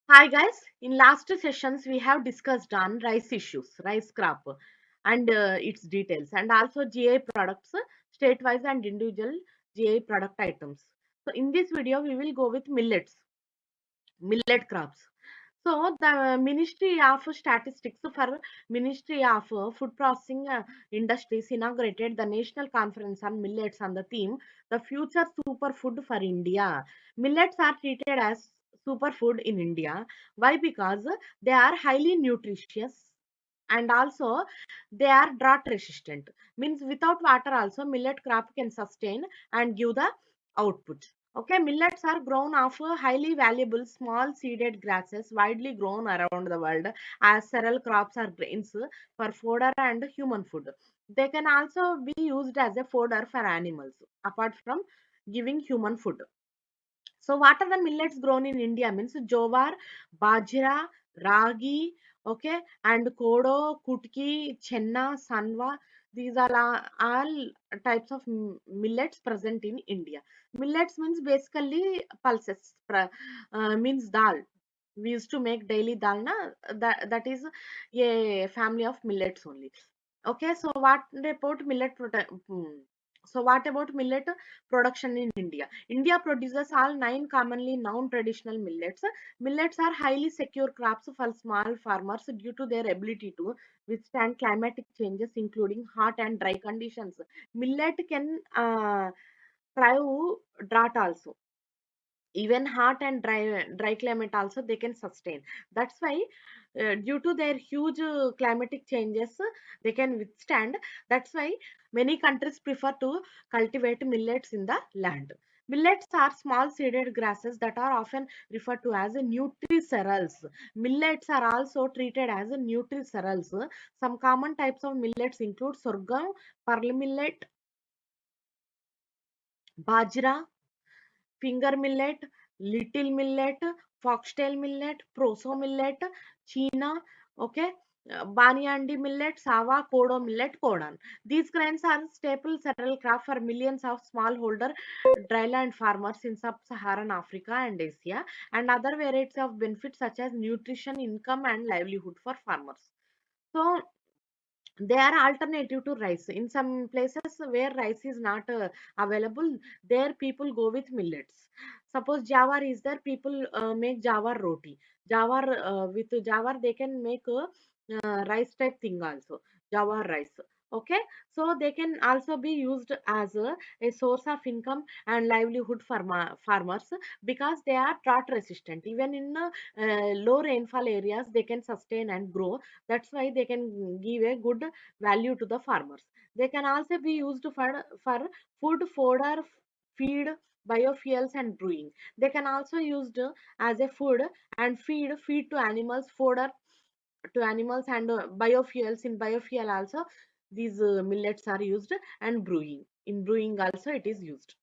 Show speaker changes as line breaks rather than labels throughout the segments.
Hi guys, in last sessions we have discussed on rice issues, rice crop and its details, and also GI products, state-wise and individual GI product items. So in this video we will go with millet crops. So the Ministry of Statistics for Ministry of Food Processing Industries inaugurated the National Conference on Millets on the theme "The Future Superfood for India." Millets are treated as superfood in India. Why? Because they are highly nutritious and also they are drought resistant. Means without water also millet crop can sustain and give the output. Okay, millets are grown of highly valuable small seeded grasses widely grown around the world as several crops are grains for fodder and human food. They can also be used as a fodder for animals apart from giving human food. So what are the millets grown in India? Means jowar, bajra, ragi, okay, and kodo, kutki, chenna, sanva. These are all types of millets present in India. Millets means basically pulses, means dal. We used to make daily dal, na? That is a family of millets only. Okay, so what about so what about millet production in India? India produces all 9 commonly known traditional millets. Millets are highly secure crops for small farmers due to their ability to withstand climatic changes, including hot and dry conditions. Millet can thrive drought also. Even hot and dry climate also they can sustain. That's why due to their huge climatic changes they can withstand. That's why many countries prefer to cultivate millets in the land. Millets are small seeded grasses that are often referred to as nutricereals. Millets are also treated as nutricereals. Some common types of millets include sorghum, pearl millet, bajra, finger millet, little millet, foxtail millet, proso millet, china, okay, Banyandi millet, Sava, Kodo millet, Kodan. These grains are staple cereal crop for millions of smallholder dryland farmers in sub-Saharan Africa and Asia, and other varieties of benefits such as nutrition, income, and livelihood for farmers. So they are alternative to rice. In some places where rice is not available, there people go with millets. Suppose jawar is there, people make jawar roti. Jawar with jawar they can make rice type thing also, jawar rice. Okay, so they can also be used as a source of income and livelihood for farmers because they are drought resistant. Even in low rainfall areas, they can sustain and grow. That's why they can give a good value to the farmers. They can also be used for food, fodder, feed, biofuels and brewing. They can also used as a food and feed to animals, fodder to animals and biofuels. In biofuel also these millets are used, and brewing. In brewing also it is used.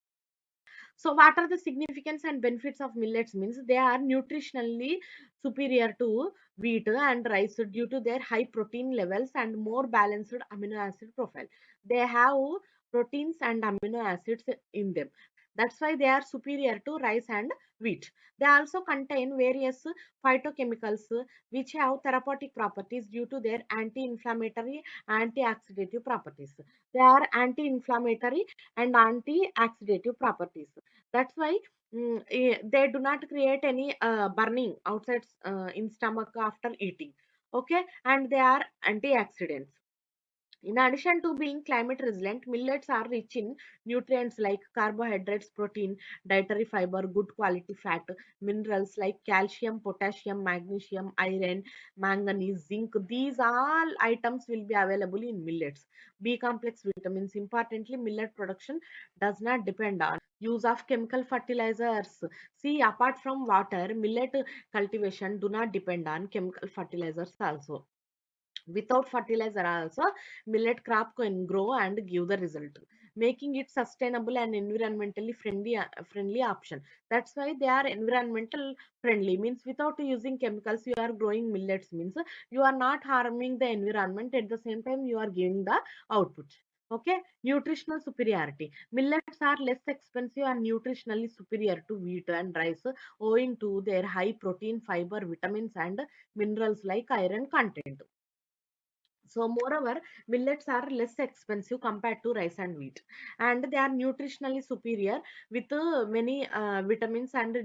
So what are the significance and benefits of millets? Means they are nutritionally superior to wheat and rice due to their high protein levels and more balanced amino acid profile. They have proteins and amino acids in them. That's why they are superior to rice and wheat. They also contain various phytochemicals which have therapeutic properties due to their anti-inflammatory, antioxidative properties. They are anti-inflammatory and anti-oxidative properties. That's why they do not create any burning outside in stomach after eating. Okay, and they are antioxidants. In addition to being climate resilient, millets are rich in nutrients like carbohydrates, protein, dietary fiber, good quality fat, minerals like calcium, potassium, magnesium, iron, manganese, zinc. These all items will be available in millets. B complex vitamins. Importantly, millet production does not depend on use of chemical fertilizers. See, apart from water, millet cultivation do not depend on chemical fertilizers also. Without fertilizer also, millet crop can grow and give the result, making it sustainable and environmentally friendly option. That's why they are environmental friendly. Means without using chemicals, you are growing millets. Means you are not harming the environment. At the same time, you are giving the output. Okay, nutritional superiority. Millets are less expensive and nutritionally superior to wheat and rice owing to their high protein, fiber, vitamins, and minerals like iron content. So, moreover, millets are less expensive compared to rice and wheat, and they are nutritionally superior with many vitamins and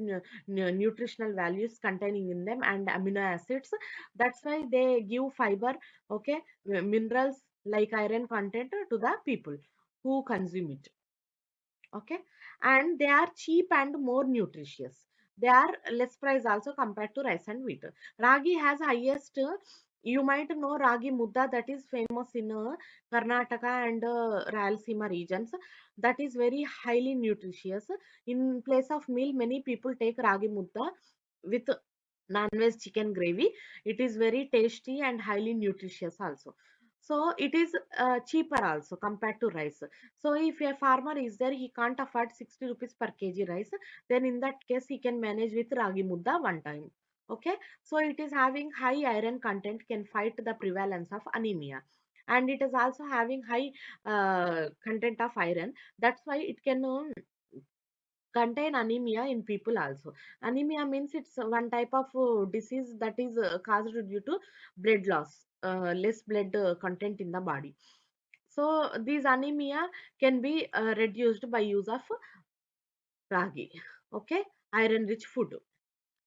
nutritional values containing in them and amino acids. That's why they give fiber, okay, minerals like iron content to the people who consume it. Okay, and they are cheap and more nutritious. They are less price also compared to rice and wheat. Ragi has highest, you might know ragi mudda, that is famous in Karnataka and Rayalaseema regions. That is very highly nutritious. In place of meal, many people take ragi mudda with non-veg chicken gravy. It is very tasty and highly nutritious also. So it is cheaper also compared to rice. So if a farmer is there, he can't afford 60 rupees per kg rice, then in that case he can manage with ragi mudda one time. Okay, so it is having high iron content, can fight the prevalence of anemia, and it is also having high content of iron. That's why it can contain anemia in people also. Anemia means it's one type of disease that is caused due to blood loss, less blood content in the body. So these anemia can be reduced by use of ragi. Okay, iron rich food.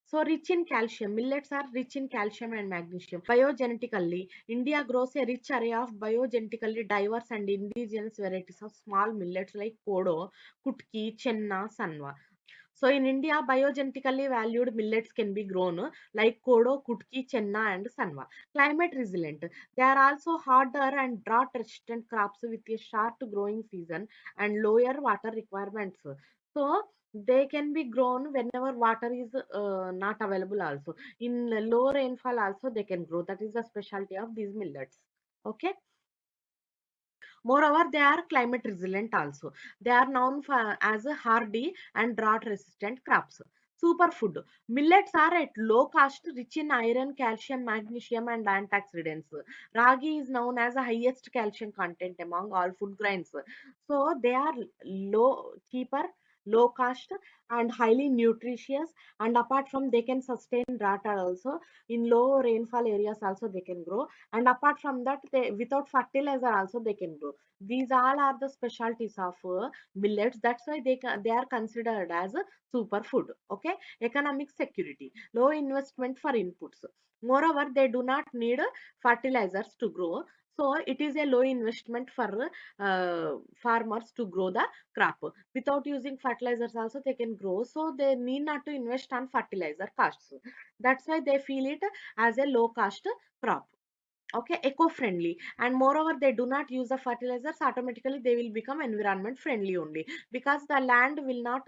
So rich in calcium, millets are rich in calcium and magnesium. Biogenetically, India grows a rich array of biogenetically diverse and indigenous varieties of small millets like kodo, kutki, chenna, sanwa. So in India, biogenetically valued millets can be grown like kodo, kutki, chenna, and sanwa. Climate resilient. They are also harder and drought resistant crops with a short growing season and lower water requirements. So they can be grown whenever water is not available also. In low rainfall also they can grow. That is the specialty of these millets. Okay. Moreover, they are climate resilient also. They are known for, as a hardy and drought resistant crops. Superfood. Millets are at low cost, rich in iron, calcium, magnesium, and antioxidants. Ragi is known as the highest calcium content among all food grains. So they are cheaper, low cost, and highly nutritious. And apart from, they can sustain drought also. In low rainfall areas also they can grow, and apart from that, they without fertilizer also they can grow. These all are the specialties of millets. That's why they are considered as a superfood. Okay, economic security, low investment for inputs. Moreover, they do not need fertilizers to grow. So it is a low investment for farmers to grow the crop. Without using fertilizers also they can grow. So they need not to invest on fertilizer costs. That's why they feel it as a low cost crop. Okay, eco-friendly, and moreover they do not use the fertilizers. Automatically they will become environment friendly only, because the land will not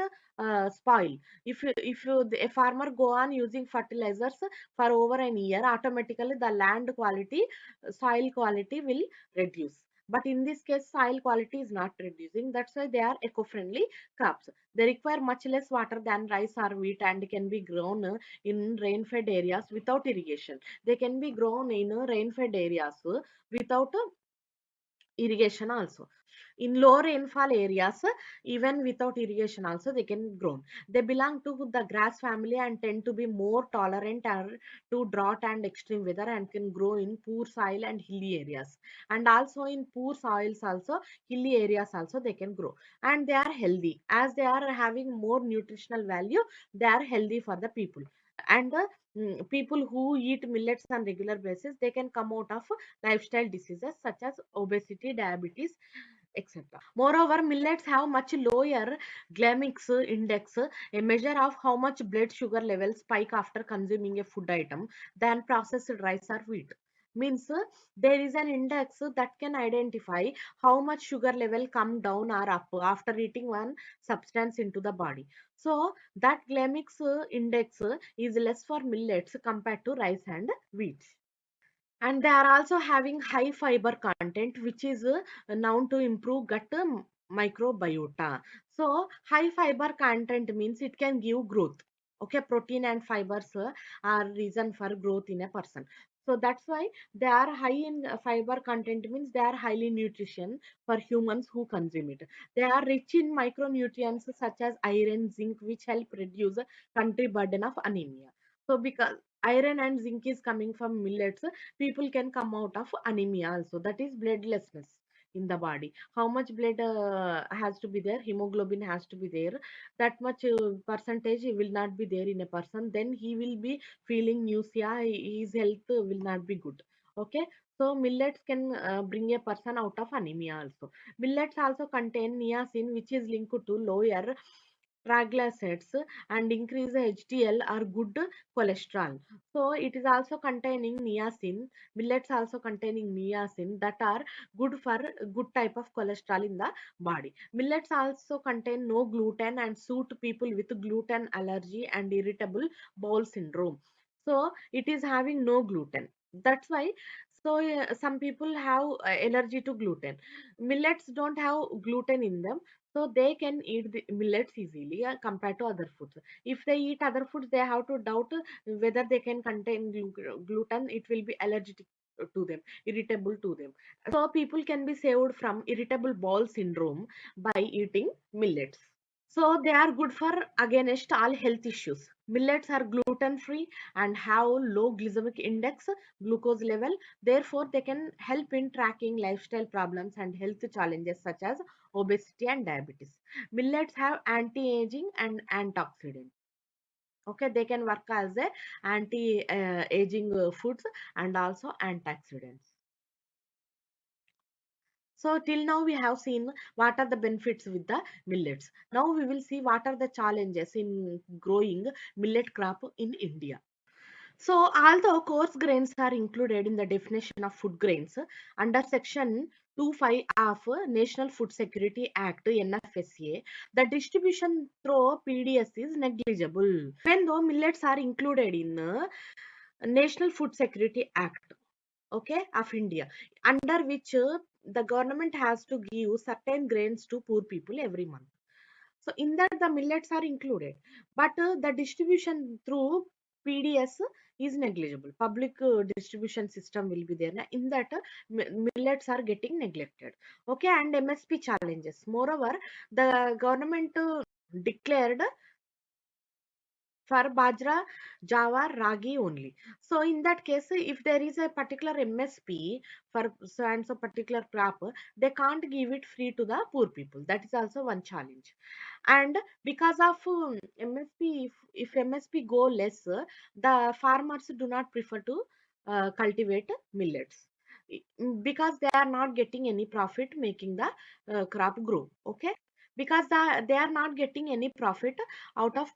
spoil. If a farmer go on using fertilizers for over an year, automatically the land quality, soil quality will reduce. But in this case, soil quality is not reducing. That's why they are eco-friendly crops. They require much less water than rice or wheat and can be grown in rain-fed areas without irrigation. They can be grown in rain-fed areas without irrigation also. In low rainfall areas, even without irrigation also they can grow. They belong to the grass family and tend to be more tolerant to drought and extreme weather, and can grow in poor soil and hilly areas. And also in poor soils also, hilly areas also they can grow. And they are healthy. As they are having more nutritional value, they are healthy for the people. And people who eat millets on regular basis, they can come out of lifestyle diseases such as obesity, diabetes, etc. Moreover, millets have much lower glycemic index, a measure of how much blood sugar levels spike after consuming a food item, than processed rice or wheat. Means there is an index that can identify how much sugar level come down or up after eating one substance into the body. So that glycemic index is less for millets compared to rice and wheat. And they are also having high fiber content, which is known to improve gut microbiota. So high fiber content means it can give growth. Okay, protein and fibers are reason for growth in a person. So that's why they are high in fiber content, means they are highly nutrition for humans who consume it. They are rich in micronutrients such as iron, zinc, which help reduce the country burden of anemia. So because iron and zinc is coming from millets, people can come out of anemia also, that is bloodlessness in the body. How much blood has to be there, hemoglobin has to be there, that much percentage will not be there in a person, then he will be feeling nausea, his health will not be good. Okay, so millets can bring a person out of anemia also. Millets also contain niacin, which is linked to lower triglycerides and increase HDL or good cholesterol. So it is also containing niacin. Millets also containing niacin that are good for good type of cholesterol in the body. Millets also contain no gluten and suit people with gluten allergy and irritable bowel syndrome. So it is having no gluten. That's why. So some people have allergy to gluten. Millets don't have gluten in them, so they can eat the millets easily compared to other foods. If they eat other foods, they have to doubt whether they can contain gluten. It will be allergic to them, irritable to them. So people can be saved from irritable bowel syndrome by eating millets. So they are good for against all health issues. Millets are gluten free and have low glycemic index, glucose level. Therefore, they can help in tracking lifestyle problems and health challenges such as obesity and diabetes. Millets have anti-aging and antioxidant. Okay, they can work as a anti-aging foods and also antioxidants. So till now we have seen what are the benefits with the millets. Now we will see what are the challenges in growing millet crop in India. So although coarse grains are included in the definition of food grains under section 25 of National Food Security Act NFSA, the distribution through PDS is negligible. Even though millets are included in National Food Security Act, okay, of India, under which the government has to give certain grains to poor people every month. So in that the millets are included, but the distribution through PDS is negligible. Public distribution system will be there. In that millets are getting neglected. Okay, and MSP challenges. Moreover, the government declared for bajra, java, ragi only. So in that case, if there is a particular MSP for so and so particular crop, they can't give it free to the poor people. That is also one challenge. And because of MSP, if MSP go less, the farmers do not prefer to cultivate millets because they are not getting any profit making the crop grow. Okay, because they are not getting any profit out of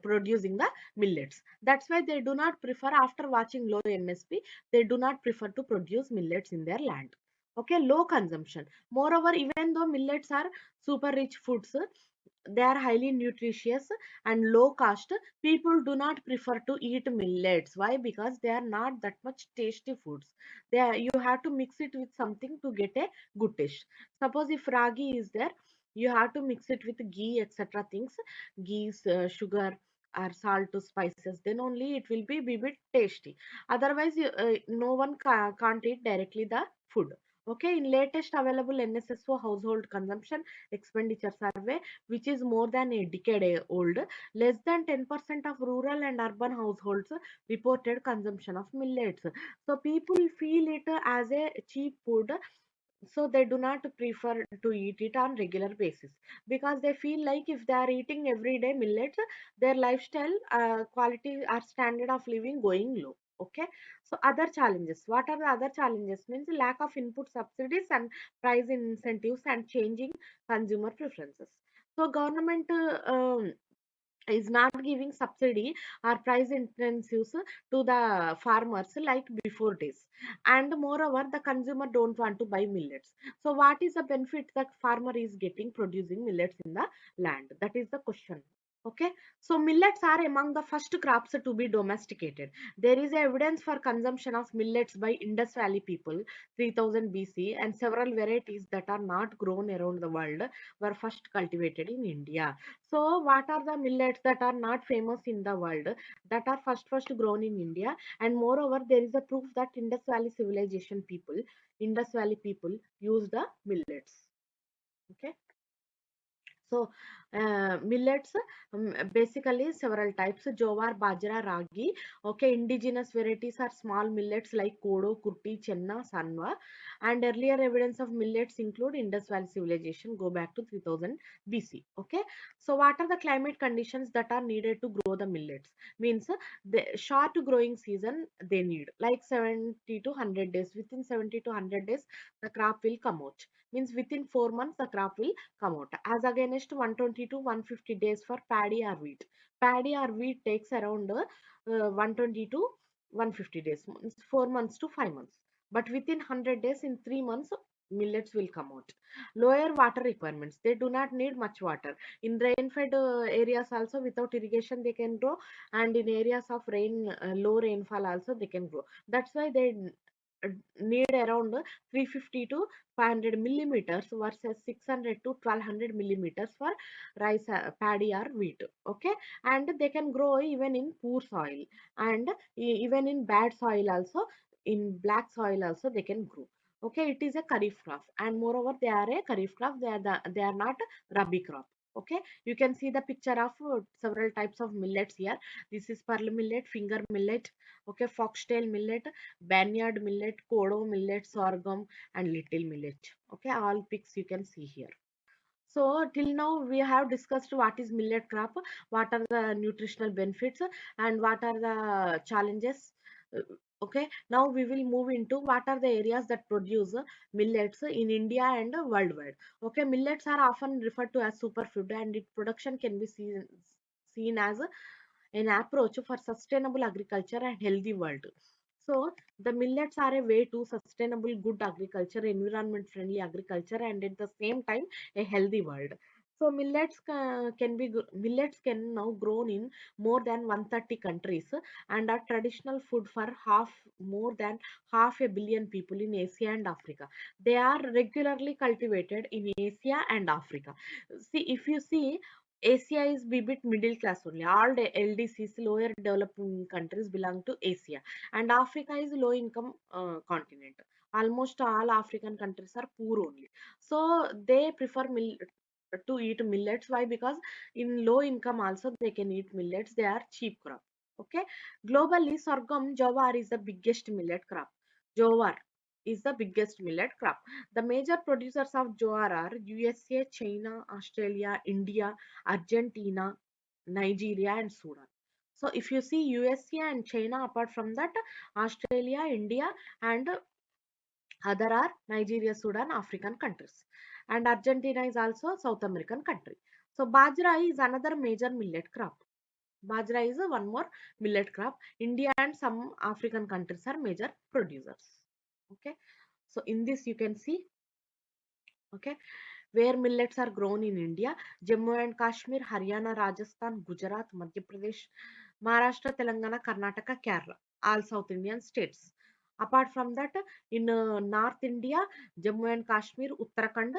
producing the millets. That's why they do not prefer, after watching low MSP, they do not prefer to produce millets in their land. Okay, low consumption. Moreover, even though millets are super rich foods, they are highly nutritious and low cost, people do not prefer to eat millets. Why? Because they are not that much tasty foods. You have to mix it with something to get a good taste. Suppose if ragi is there, you have to mix it with ghee, etc. things, ghee, sugar or salt, spices, then only it will be bit tasty. Otherwise no one can't eat directly the food. Okay, in latest available NSSO household consumption expenditure survey, which is more than a decade old, less than 10% of rural and urban households reported consumption of millets. So people feel it as a cheap food, so they do not prefer to eat it on regular basis, because they feel like if they are eating every day millets, their lifestyle quality or standard of living going low. Okay, so other challenges, what are the other challenges? Means lack of input subsidies and price incentives and changing consumer preferences. So government is not giving subsidy or price incentives to the farmers like before days, and moreover the consumer don't want to buy millets. So what is the benefit that farmer is getting producing millets in the land? That is the question. Okay, so millets are among the first crops to be domesticated. There is evidence for consumption of millets by Indus Valley people 3000 BC, and several varieties that are not grown around the world were first cultivated in India. So what are the millets that are not famous in the world, that are first grown in India? And moreover, there is a proof that Indus Valley people use the millets. Okay. So, millets, basically several types: jowar, bajra, ragi. Okay, indigenous varieties are small millets like kodo, kurti, chenna, sanva. And earlier evidence of millets include Indus Valley civilization, go back to 3000 BC. Okay, so what are the climate conditions that are needed to grow the millets? Means the short growing season they need, like 70 to 100 days. Within 70 to 100 days, the crop will come out. Means within 4 months, the crop will come out, as against 120 to 150 days for paddy or wheat. Paddy or wheat takes around 120 to 150 days, 4 months to 5 months. But within 100 days, in 3 months, millets will come out. Lower water requirements, they do not need much water. In rain fed areas also, without irrigation they can grow, and in areas of low rainfall also they can grow. That's why they uh, need around 350 to 500 millimeters versus 600 to 1200 millimeters for rice, paddy or wheat. Okay, and they can grow even in poor soil, and even in bad soil also, in black soil also they can grow. Okay, it is a kharif crop, and moreover they are a kharif crop, they are not rabi crop. Okay, you can see the picture of several types of millets here. This is pearl millet, finger millet, okay, foxtail millet, barnyard millet, kodo millet, sorghum, and little millet. Okay, all pics you can see here. So till now we have discussed what is millet crop, what are the nutritional benefits, and what are the challenges. Uh, Okay, now we will move into what are the areas that produce millets in India and worldwide. Okay, millets are often referred to as superfood, and its production can be seen as an approach for sustainable agriculture and healthy world. So the millets are a way to sustainable good agriculture, environment friendly agriculture, and at the same time a healthy world. So millets can now grown in more than 130 countries and are traditional food for more than half a billion people in Asia and Africa. They are regularly cultivated in Asia and Africa. See, if you see, Asia is bit middle class only. All the LDCs, lower developing countries, belong to Asia, and Africa is low income continent. Almost all African countries are poor only, so they prefer to eat millets. Why? Because in low income also they can eat millets. They are cheap crop. Okay, globally, sorghum jowar is the biggest millet crop. Jowar is the biggest millet crop. The major producers of jowar are USA, China, Australia, India, Argentina, Nigeria, and Sudan. So if you see USA and China, apart from that, Australia, India, and other are Nigeria, Sudan, African countries. And Argentina is also South American country. So bajra is another major millet crop. Bajra is a one more millet crop. India and some African countries are major producers. Okay. So in this you can see, okay, where millets are grown in India: Jammu and Kashmir, Haryana, Rajasthan, Gujarat, Madhya Pradesh, Maharashtra, Telangana, Karnataka, Kerala, all South Indian states. Apart from that, in North India, Jammu and Kashmir, Uttarakhand,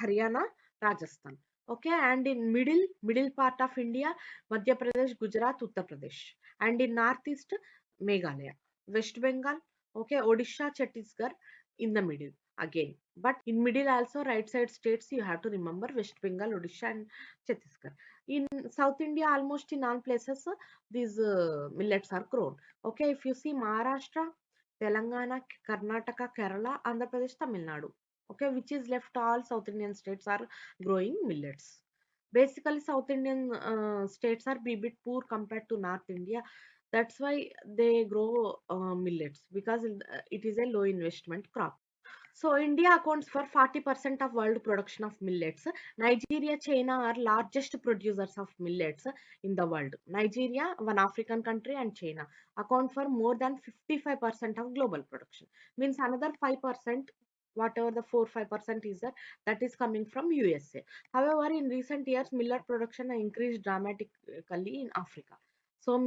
Haryana, Rajasthan. Okay, and in middle part of India, Madhya Pradesh, Gujarat, Uttar Pradesh, and in northeast, Meghalaya, West Bengal, okay, Odisha, Chhattisgarh in the middle again. But in middle also, right side states you have to remember: West Bengal, Odisha, and Chhattisgarh. In South India, almost in all places, these millets are grown. Okay, if you see Maharashtra, Telangana, Karnataka, Kerala, Andhra Pradesh, Tamil Nadu, okay, which is left, all South Indian states are growing millets. Basically, South Indian states are a bit poor compared to North India. That's why they grow millets, because it is a low investment crop. So India accounts for 40% of world production of millets. Nigeria, China are largest producers of millets in the world. Nigeria, one African country, and China account for more than 55% of global production. Means another 5% whatever the 4-5% is there, that is coming from USA. However, in recent years, millet production increased dramatically in Africa. So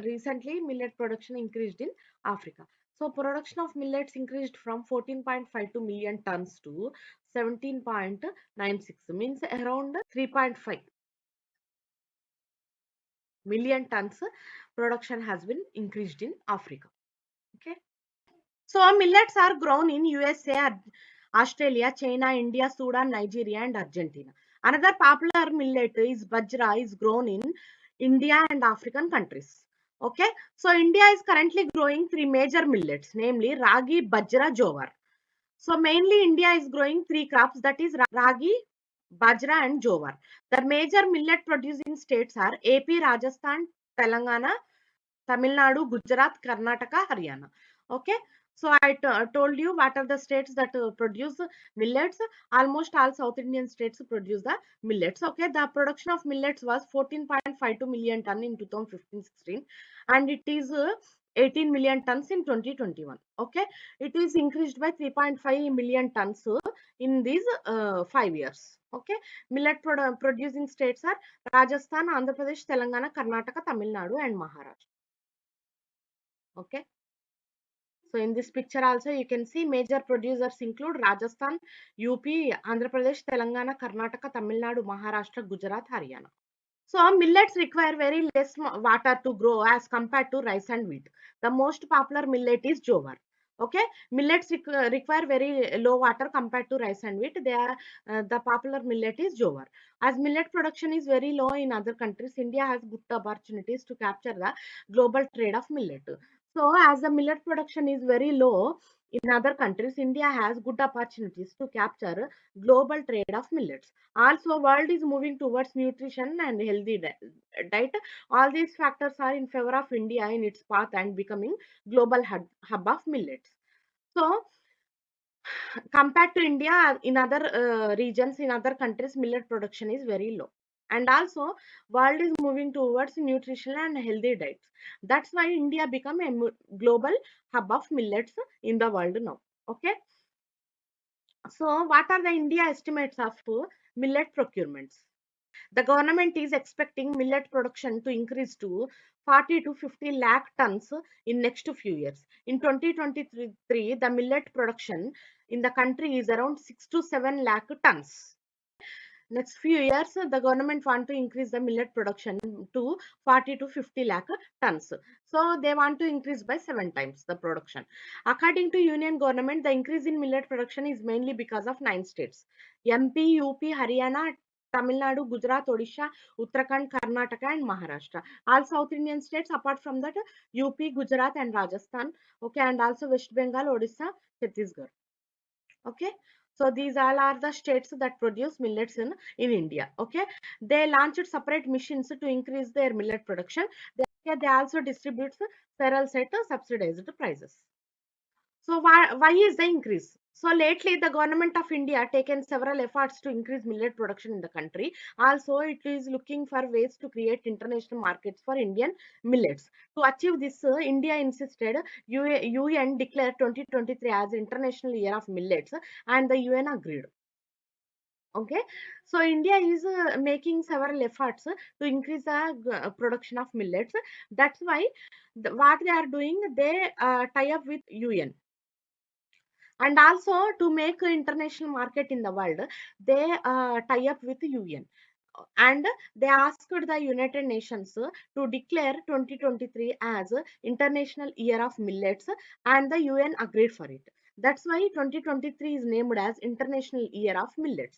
recently, millet production increased in Africa. So production of millets increased from 14.52 million tons to 17.96, means around 3.5 million tons production has been increased in Africa. Okay. So millets are grown in USA, Australia, China, India, Sudan, Nigeria, and Argentina. Another popular millet is bajra, is grown in India and African countries. Okay, so India is currently growing three major millets, namely ragi, bajra, jowar. So mainly India is growing three crops, that is ragi, bajra, and jowar. The major millet producing states are AP, Rajasthan, Telangana, Tamil Nadu, Gujarat, Karnataka, Haryana. Okay. So I told you what are the states that produce millets. Almost all South Indian states produce the millets. Okay. The production of millets was 14.52 million ton in 2015-16, and it is 18 million tons in 2021. Okay. It is increased by 3.5 million tons in these 5 years. Okay. Millet producing states are Rajasthan, Andhra Pradesh, Telangana, Karnataka, Tamil Nadu, and Maharashtra. Okay. So in this picture also you can see major producers include Rajasthan, UP, Andhra Pradesh, Telangana, Karnataka, Tamil Nadu, Maharashtra, Gujarat, Haryana. So millets require very less water to grow as compared to rice and wheat. The most popular millet is jowar. Okay, millets require very low water compared to rice and wheat. They are the popular millet is jowar. As millet production is very low in other countries, India has good opportunities to capture the global trade of millet. So as the millet production is very low in other countries, India has good opportunities to capture global trade of millets. Also, world is moving towards nutrition and healthy diet. All these factors are in favor of India in its path and becoming global hub of millets. So, compared to India, in other regions, in other countries, millet production is very low. And also, world is moving towards nutrition and healthy diets. That's why India become a global hub of millets in the world now. Okay. So, what are the India estimates of millet procurements? The government is expecting millet production to increase to 40 to 50 lakh tons in next few years. In 2023, the millet production in the country is around 6 to 7 lakh tons. Okay. Next few years, the government want to increase the millet production to 40 to 50 lakh tons. So they want to increase by 7 times the production. According to Union government, the increase in millet production is mainly because of 9 states: MP, UP, Haryana, Tamil Nadu, Gujarat, Odisha, Uttarakhand, Karnataka, and Maharashtra. All South Indian states, apart from that, UP, Gujarat, and Rajasthan. Okay, and also West Bengal, Odisha, Chhattisgarh. Okay. So these all are the states that produce millets in India. Okay. They launched separate missions to increase their millet production. They also distribute cereals at subsidized prices. So why is the increase? So lately the government of India taken several efforts to increase millet production in the country. Also it is looking for ways to create international markets for Indian millets. To achieve this, India insisted UN declared 2023 as International Year of Millets, and the UN agreed. Okay, so India is making several efforts to increase the production of millets. That's why what they are doing, they tie up with UN. And also to make an international market in the world, they tie up with UN, and they asked the United Nations to declare 2023 as International Year of Millets, and the UN agreed for it. That's why 2023 is named as International Year of Millets.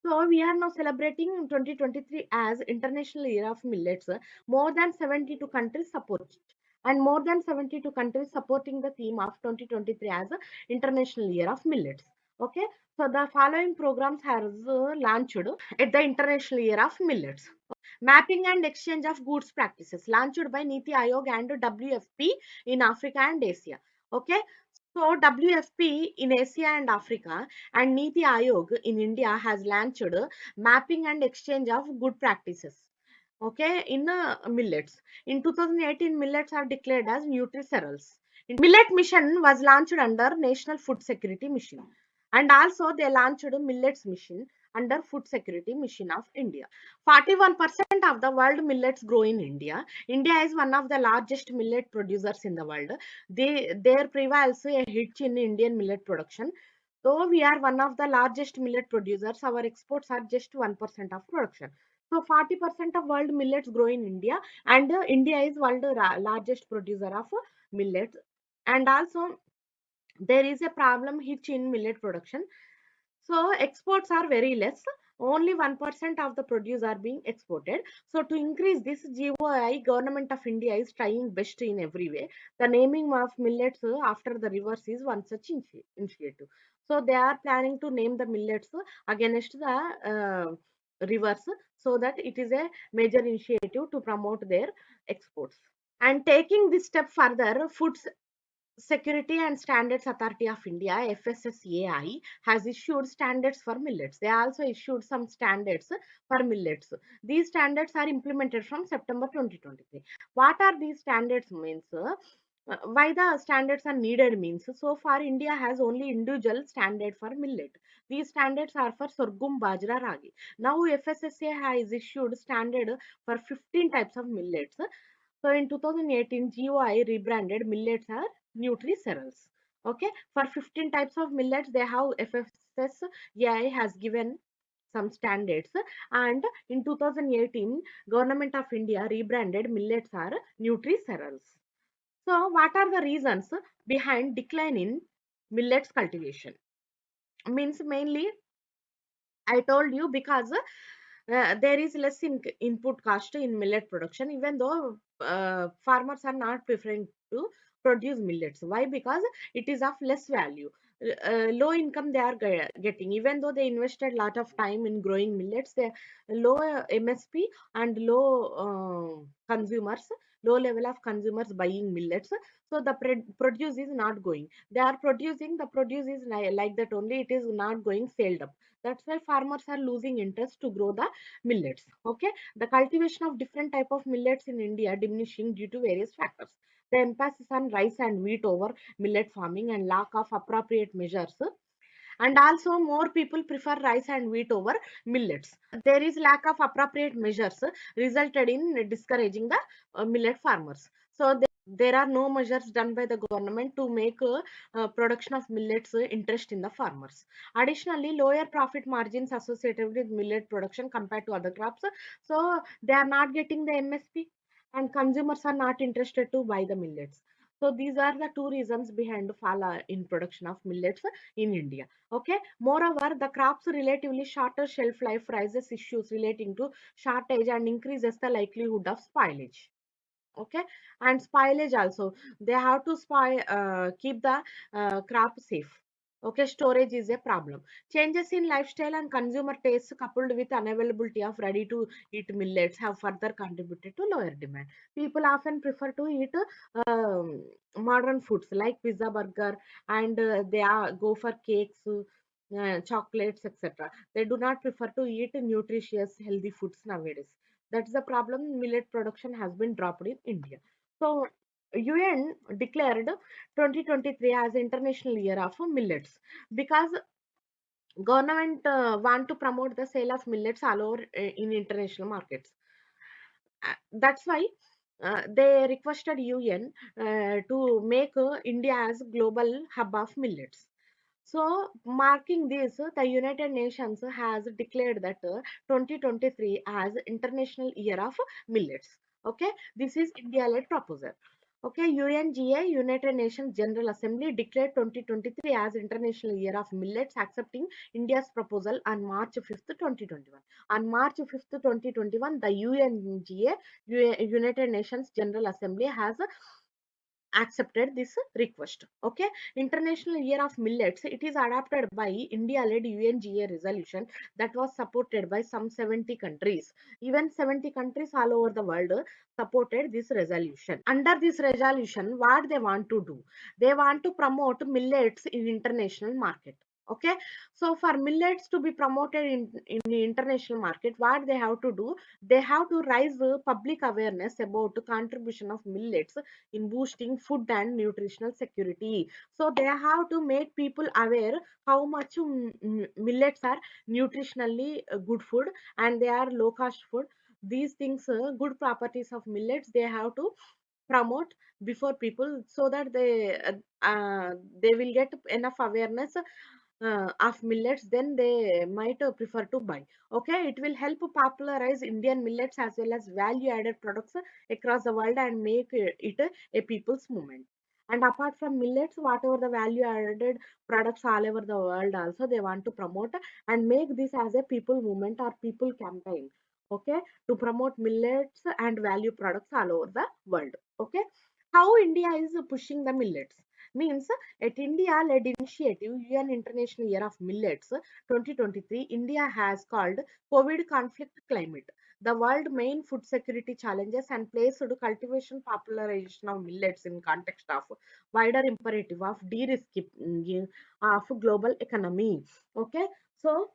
So we are now celebrating 2023 as International Year of Millets. More than 72 countries support it, and more than 72 countries supporting the theme of 2023 as International Year of Millets. Okay, so the following programs has launched at the International Year of Millets. Mapping and exchange of goods practices, launched by Niti Aayog and WFP in Africa and Asia. Okay, so WFP in Asia and Africa and Niti Aayog in India has launched mapping and exchange of good practices. Okay, in millets. In 2018, millets are declared as nutri-cereals. Millet mission was launched under National Food Security Mission. And also they launched millets mission under Food Security Mission of India. 41% of the world millets grow in India. India is one of the largest millet producers in the world. There prevails a hitch in Indian millet production. Though we are one of the largest millet producers, our exports are just 1% of production. So 40% of world millets grow in India, and India is world largest producer of millets. And also there is a problem hitch in millet production. So exports are very less. Only 1% of the produce are being exported. So to increase this, GOI, Government of India is trying best in every way. The naming of millets after the rivers is one such initiative. So they are planning to name the millets against the rivers, so that it is a major initiative to promote their exports. And taking this step further, Food Security and Standards Authority of India, FSSAI, has issued standards for millets. They also issued some standards for millets. These standards are implemented from September 2023. What are these standards means? Why the standards are needed means, so far India has only individual standard for millet. These standards are for sorghum, bajra, ragi. Now FSSAI has issued standard for 15 types of millets. So in 2018, GOI rebranded millets as Nutri-Cereals. Okay, for 15 types of millets, they have FSSAI has given some standards, and in 2018, Government of India rebranded millets as Nutri-Cereals. So what are the reasons behind decline in millets cultivation? Means mainly I told you, because there is less input cost in millet production, even though farmers are not preferring to produce millets. Why? Because it is of less value. Low income they are getting, even though they invested a lot of time in growing millets. They low MSP and low consumers, low level of consumers buying millets. So the produce is not going. They are producing, the produce is like that only. It is not going sailed up. That's why farmers are losing interest to grow the millets. Okay, the cultivation of different type of millets in India diminishing due to various factors. The emphasis on rice and wheat over millet farming and lack of appropriate measures, and also more people prefer rice and wheat over millets. There is lack of appropriate measures resulted in discouraging the millet farmers. So there are no measures done by the government to make production of millets interest in the farmers. Additionally, lower profit margins associated with millet production compared to other crops. So they are not getting the MSP, and consumers are not interested to buy the millets. So these are the two reasons behind the fall in production of millets in India. Okay. Moreover, the crop's relatively shorter shelf life raises issues relating to shortage and increases the likelihood of spoilage. Okay, and spoilage also, they have to keep the crop safe. Okay, storage is a problem. Changes in lifestyle and consumer tastes coupled with unavailability of ready to eat millets have further contributed to lower demand. People often prefer to eat modern foods like pizza, burger, and they go for cakes, chocolates, etc. They do not prefer to eat nutritious healthy foods nowadays. That's the problem. Millet production has been dropped in India. So UN declared 2023 as International Year of Millets, because government want to promote the sale of millets all over in international markets. That's why they requested UN to make India as global hub of millets. So, marking this, the United Nations has declared that 2023 as International Year of Millets. Okay, this is India-led proposal. Okay, UNGA, United Nations General Assembly, declared 2023 as International Year of Millets, accepting India's proposal on March 5th, 2021. On March 5th, 2021, the UNGA, United Nations General Assembly, has accepted this request. Okay, International Year of Millets, it is adopted by India-led UNGA resolution that was supported by some 70 countries. Even 70 countries all over the world supported this resolution. Under this resolution, what they want to do? They want to promote millets in international market. Okay, so for millets to be promoted in the international market, what they have to do, they have to raise the public awareness about the contribution of millets in boosting food and nutritional security. So they have to make people aware how much millets are nutritionally good food, and they are low cost food. These things, good properties of millets, they have to promote before people, so that they will get enough awareness of millets, then they might prefer to buy. Okay, it will help popularize Indian millets as well as value added products across the world, and make it a people's movement. And apart from millets, whatever the value added products all over the world also they want to promote, and make this as a people movement or people campaign. Okay, to promote millets and value products all over the world. Okay, how India is pushing the millets means, at India led initiative UN International Year of Millets 2023, India has called COVID conflict climate the world main food security challenges, and placed cultivation popularization of millets in context of wider imperative of de-risking of global economy. Okay, so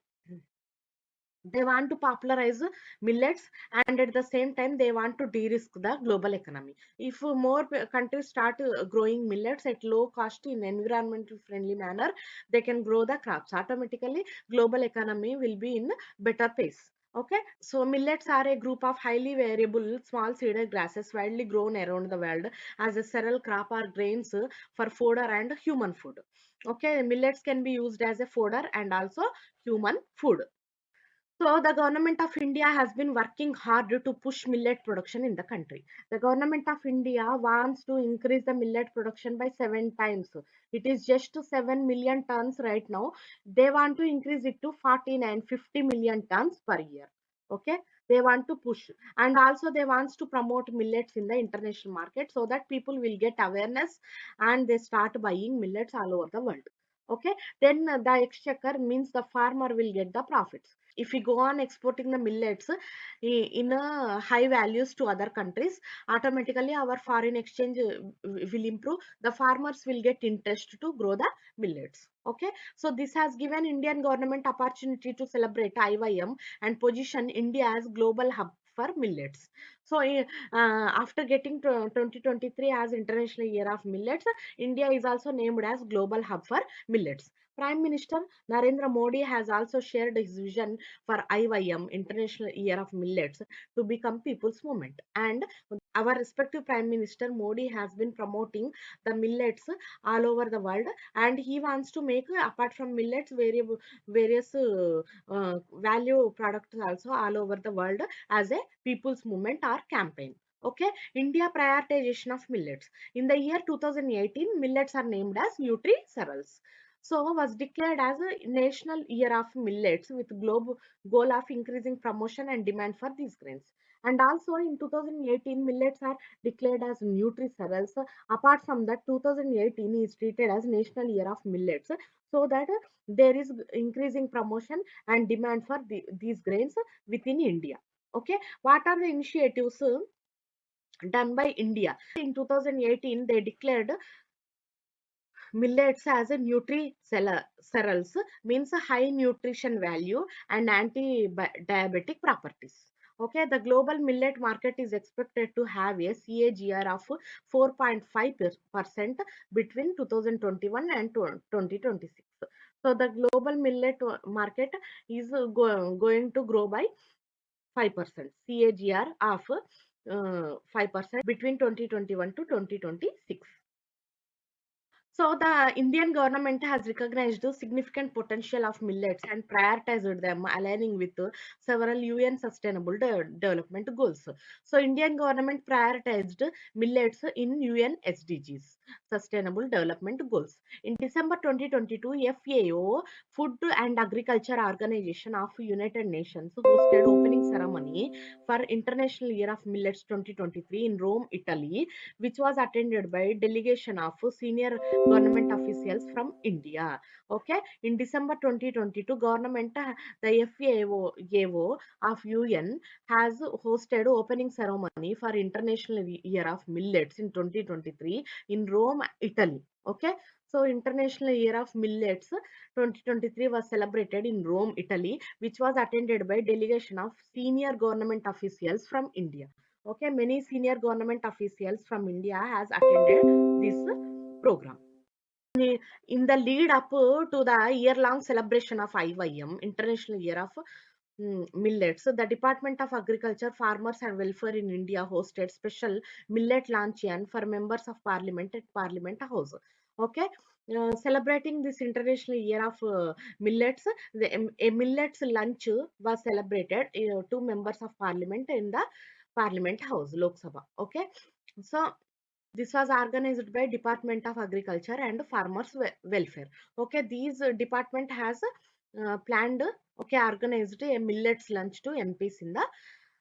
they want to popularize millets, and at the same time they want to de-risk the global economy. If more countries start growing millets at low cost in environmental friendly manner, they can grow the crops automatically. Global economy will be in better pace. Okay, so millets are a group of highly variable small seeded grasses widely grown around the world as a cereal crop or grains for fodder and human food. Okay, millets can be used as a fodder and also human food. So the government of India has been working hard to push millet production in the country. The government of India wants to increase the millet production by 7 times. It is just 7 million tons right now. They want to increase it to 49, 50 million tons per year. Okay, they want to push, and also they wants to promote millets in the international market, so that people will get awareness and they start buying millets all over the world. Okay, then the exchequer means the farmer will get the profits. If we go on exporting the millets in a high values to other countries, automatically our foreign exchange will improve. The farmers will get interest to grow the millets. Okay, so this has given Indian government opportunity to celebrate IYM and position India as global hub for millets. So after getting to 2023 as International Year of Millets, India is also named as global hub for millets. Prime Minister Narendra Modi has also shared his vision for IYM, International Year of Millets, to become people's movement. And our respective Prime Minister Modi has been promoting the millets all over the world, and he wants to make, apart from millets, various value products also all over the world as a people's movement or campaign. Okay, India prioritization of millets. In the year 2018, millets are named as Nutri Cereals. So was declared as a national year of millets with global goal of increasing promotion and demand for these grains. And also in 2018, millets are declared as Nutri Cereals. Apart from that, 2018 is treated as National Year of Millets, so that there is increasing promotion and demand for these grains within India. Okay, what are the initiatives done by India? In 2018, they declared millets as a cereals, means a high nutrition value and anti-diabetic properties. Okay, the global millet market is expected to have a CAGR of 4.5% between 2021 and 2026. So the global millet market is going to grow by 5%, CAGR of 5% between 2021 to 2026. So the Indian government has recognized the significant potential of millets and prioritized them, aligning with several UN Sustainable Development Goals. So Indian government prioritized millets in UN SDGs, Sustainable Development Goals. In December 2022, FAO, Food and Agriculture Organization of United Nations, hosted opening ceremony for International Year of Millets 2023 in Rome, Italy, which was attended by delegation of senior government officials from India. Okay, in December 2022, the FAO of UN has hosted opening ceremony for International Year of Millets in 2023 in Rome, Italy. Okay, so International Year of Millets 2023 was celebrated in Rome, Italy, which was attended by delegation of senior government officials from India. Okay, many senior government officials from India has attended this program. In the lead up to the year-long celebration of IYM, International Year of Millets, the Department of Agriculture, Farmers and Welfare in India hosted special millet luncheon for members of Parliament at Parliament House. Okay, celebrating this International Year of Millets, a millets lunch was celebrated to members of Parliament in the Parliament House, Lok Sabha. Okay, so this was organized by Department of Agriculture and Farmers Welfare. Okay, these department has planned, okay, organized a millets lunch to MPs in the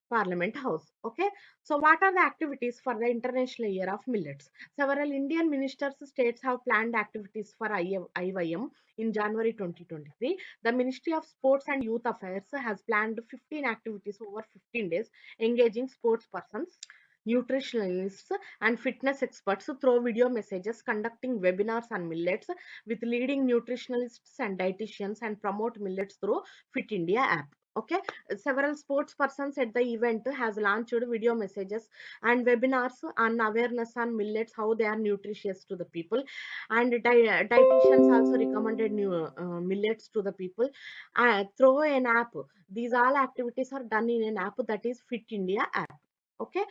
Parliament House. Okay, so what are the activities for the International Year of Millets? Several Indian ministers states have planned activities for IYM in January 2023. The Ministry of Sports and Youth Affairs has planned 15 activities over 15 days, engaging sports persons, nutritionists and fitness experts through video messages, conducting webinars on millets with leading nutritionists and dietitians, and promote millets through Fit India app. Okay, several sports persons at the event has launched video messages and webinars on awareness on millets, how they are nutritious to the people, and dietitians also recommended new millets to the people through an app. These all activities are done in an app, that is Fit India app. Okay,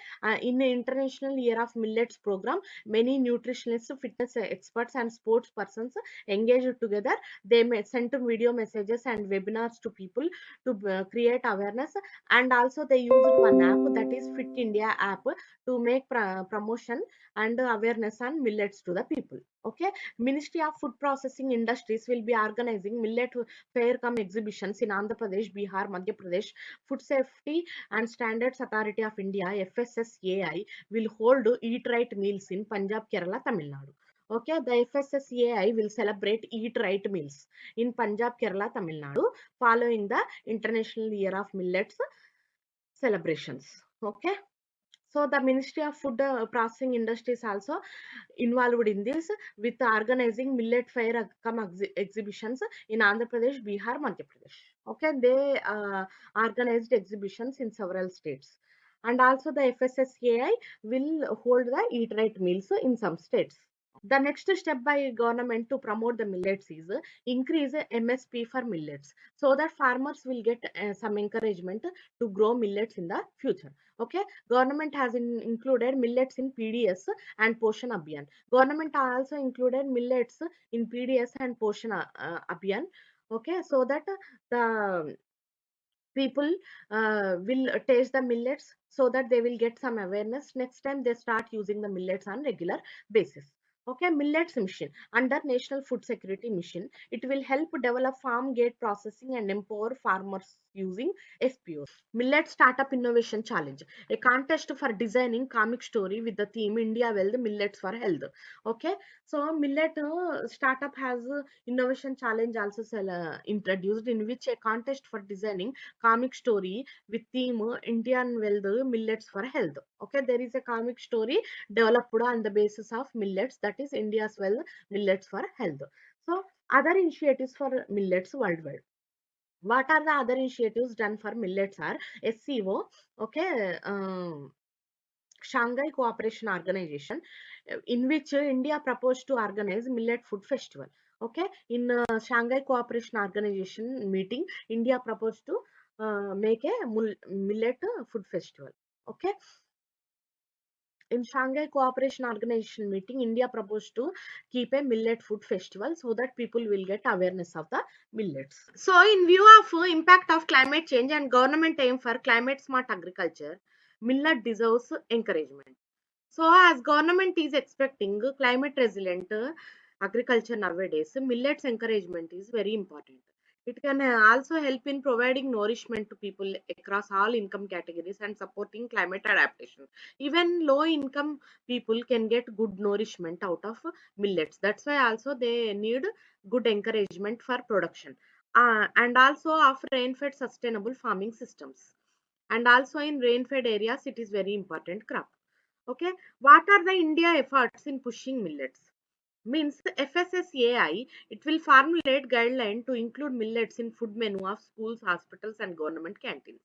in the International Year of Millets program, many nutritionists, fitness experts and sports persons engaged together. They may send video messages and webinars to people to create awareness, and also they used one app, that is Fit India app, to make promotion and awareness on millets to the people. Okay, Ministry of Food Processing Industries will be organizing millet fair come exhibitions in Andhra Pradesh, Bihar, Madhya Pradesh. Food Safety and Standards Authority of India (FSSAI) will hold Eat Right meals in Punjab, Kerala, Tamil Nadu. Okay, the FSSAI will celebrate Eat Right meals in Punjab, Kerala, Tamil Nadu following the International Year of Millets celebrations. Okay, so the Ministry of Food Processing Industries also involved in this with organizing millet fair exhibitions in Andhra Pradesh, Bihar, Madhya Pradesh. Okay, they organized exhibitions in several states. And also the FSSAI will hold the Eat Right meals in some states. The next step by government to promote the millets is increase MSP for millets, so that farmers will get some encouragement to grow millets in the future. Okay, government has included millets in PDS and Poshan Abhiyan. Government also included millets in PDS and Poshan Abhiyan. Okay, so that the people will taste the millets, so that they will get some awareness. Next time they start using the millets on regular basis. Okay, millets mission under National Food Security Mission, it will help develop farm gate processing and empower farmers using SPOs. Millet Startup Innovation Challenge, a contest for designing comic story with the theme India Wealth, Millets for Health. Okay, so millet startup has innovation challenge also introduced, in which a contest for designing comic story with theme Indian Wealth, Millets for Health. Okay, there is a comic story developed on the basis of millets, that is India's Wealth, Millets for Health. So other initiatives for millets worldwide. What are the other initiatives done for millets are SCO, okay, Shanghai Cooperation Organization, in which India proposed to organize Millet Food Festival. Okay, in Shanghai Cooperation Organization meeting, India proposed to make a millet food festival. Okay, in Shanghai Cooperation Organization meeting, India proposed to keep a millet food festival, so that people will get awareness of the millets. So, in view of impact of climate change and government aim for climate smart agriculture, millet deserves encouragement. So, as government is expecting climate resilient agriculture nowadays, millets encouragement is very important. It can also help in providing nourishment to people across all income categories and supporting climate adaptation. Even low income people can get good nourishment out of millets. That's why also they need good encouragement for production. And also of rain-fed sustainable farming systems. And also in rain-fed areas, it is very important crop. Okay, what are the India efforts in pushing millets? Means FSSAI, it will formulate guideline to include millets in food menu of schools, hospitals and government canteens.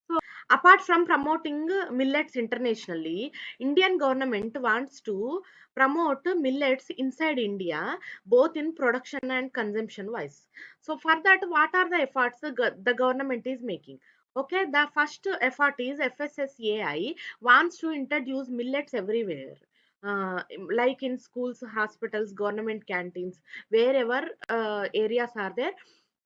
So apart from promoting millets internationally, Indian government wants to promote millets inside India, both in production and consumption wise. So for that, what are the efforts the government is making? Okay, the first effort is FSSAI wants to introduce millets everywhere. Like in schools, hospitals, government canteens, wherever areas are there,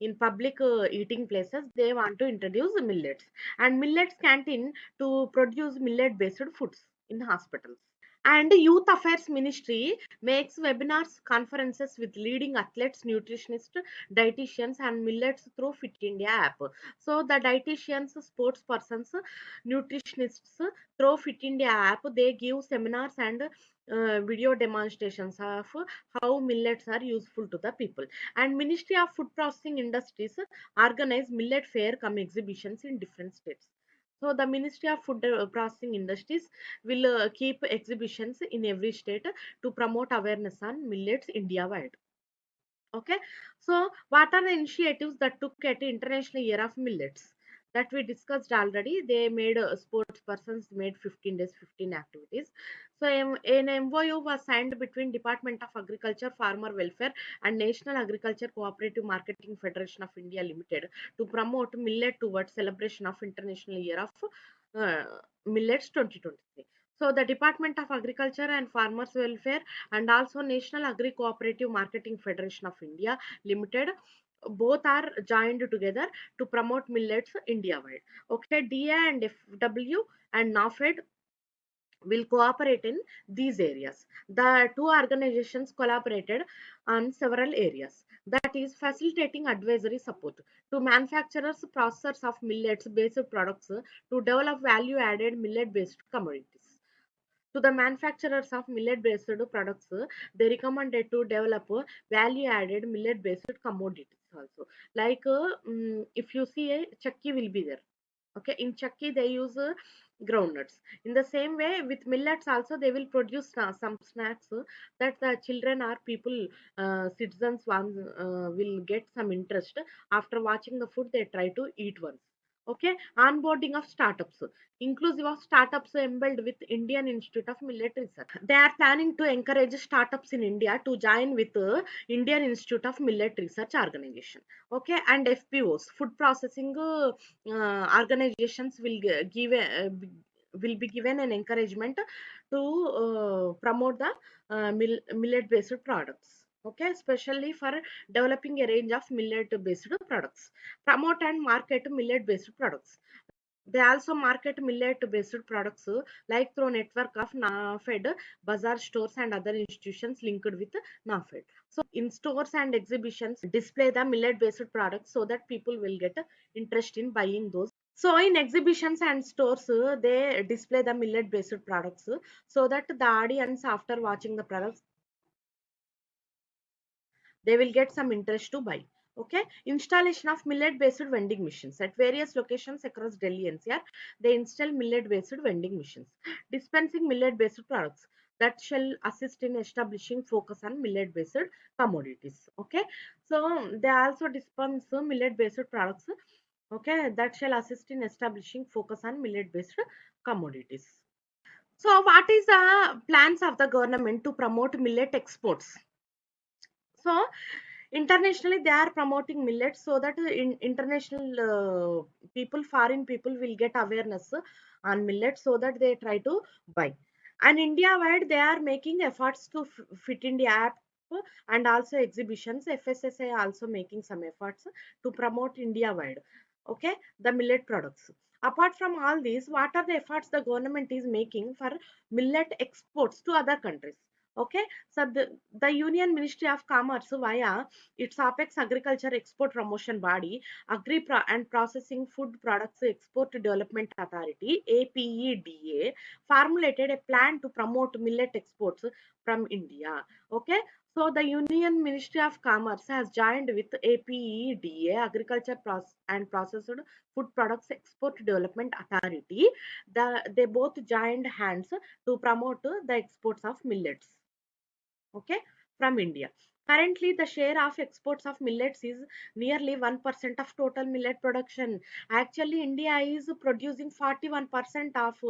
in public eating places, they want to introduce millets, and millets canteen to produce millet based foods in hospitals. And Youth Affairs Ministry makes webinars, conferences with leading athletes, nutritionists, dietitians, and millets through Fit India app. So the dietitians, sports persons, nutritionists through Fit India app, they give seminars and video demonstrations of how millets are useful to the people. And Ministry of Food Processing Industries organize millet fair come exhibitions in different states. So the Ministry of Food Processing Industries will keep exhibitions in every state to promote awareness on millets India wide. Okay, so what are the initiatives that took at International Year of Millets? That we discussed already. They made sports persons made 15 days, 15 activities. So an MOU was signed between Department of Agriculture, Farmer Welfare, and National Agriculture Cooperative Marketing Federation of India Limited to promote millet towards celebration of International Year of uh, Millets 2023. So the Department of Agriculture and Farmers Welfare and also National Agri Cooperative Marketing Federation of India Limited, both are joined together to promote millets India wide. Okay, DA and FW and NAFED will cooperate in these areas. The two organizations collaborated on several areas. That is facilitating advisory support to manufacturers, processors of millets based products to develop value added millet based commodities. To the manufacturers of millet based products, they recommended to develop value added millet based commodities also. Like if you see a chakki will be there. Okay, in chakki they use groundnuts. In the same way with millets also they will produce some snacks that the children or people, citizens ones, will get some interest. After watching the food they try to eat once. Okay, onboarding of startups, inclusive of startups embed with Indian Institute of Millet Research. They are planning to encourage startups in India to join with Indian Institute of Millet Research Organization. Okay, and FPOs, food processing organizations will will be given an encouragement to promote the millet based products. Okay, especially for developing a range of millet based products. Promote and market millet based products. They also market millet based products like through network of NAFED, bazaar stores and other institutions linked with NAFED. So in stores and exhibitions, display the millet based products so that people will get interest in buying those. So in exhibitions and stores, they display the millet based products so that the audience, after watching the products, they will get some interest to buy. Okay, installation of millet based vending machines at various locations across Delhi NCR. They install millet based vending machines dispensing millet based products that shall assist in establishing focus on millet based commodities. Okay, so they also dispense millet based products, okay, that shall assist in establishing focus on millet based commodities. So what is the plans of the government to promote millet exports? So internationally they are promoting millets so that in international people, foreign people will get awareness on millets so that they try to buy. And India wide they are making efforts to fit India app and also exhibitions. FSSA also making some efforts to promote India wide, okay, the millet products. Apart from all these, what are the efforts the government is making for millet exports to other countries? Okay, so the Union Ministry of Commerce via its Apex Agriculture Export Promotion Body, and Processing Food Products Export Development Authority (APEDA) formulated a plan to promote millet exports from India. Okay, so the Union Ministry of Commerce has joined with APEDA, and Processed Food Products Export Development Authority. They both joined hands to promote the exports of millets, okay, from India. Currently, the share of exports of millets is nearly 1% of total millet production. Actually, India is producing 41% of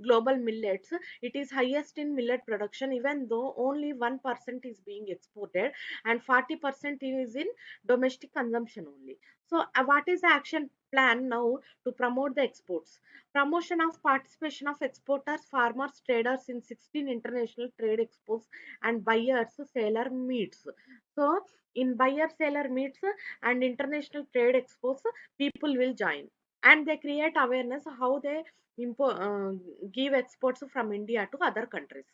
global millets. It is highest in millet production, even though only 1% is being exported and 40% is in domestic consumption only. So, what is the action plan now to promote the exports? Promotion of participation of exporters, farmers, traders in 16 international trade expos and buyers seller meets. So in buyer seller meets and international trade expos, people will join and they create awareness how they give exports from India to other countries.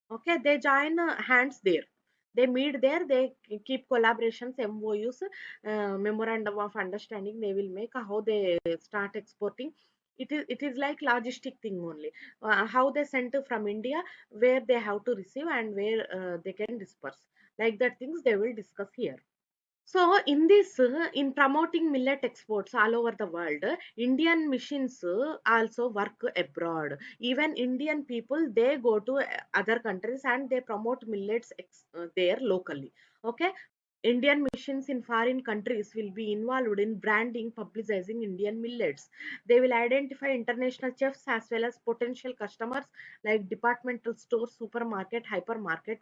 Okay, they join hands there. They meet there, they keep collaborations, MOUs, memorandum of understanding they will make how they start exporting. It is like logistic thing only. How they send from India, where they have to receive and where they can disperse. Like that things they will discuss here. So in this, in promoting millet exports all over the world, Indian missions also work abroad. Even Indian people, they go to other countries and they promote millets there locally. Okay, Indian missions in foreign countries will be involved in branding, publicizing Indian millets. They will identify international chefs as well as potential customers like departmental stores, supermarket, hypermarket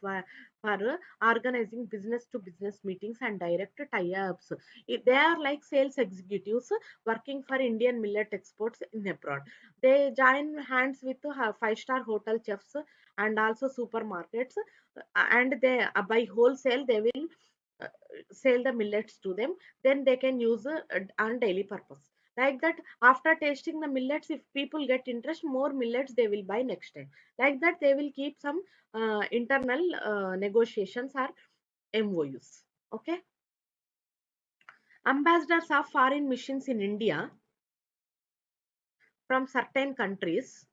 for organizing business to business meetings and direct tie-ups. They are like sales executives working for Indian millet exports in abroad. They join hands with five-star hotel chefs and also supermarkets, and they by wholesale they will uh, sell the millets to them. Then they can use on daily purpose. Like that, after tasting the millets, if people get interest, more millets they will buy next time. Like that, they will keep some internal negotiations or MOUs. Okay, ambassadors of foreign missions in India from certain countries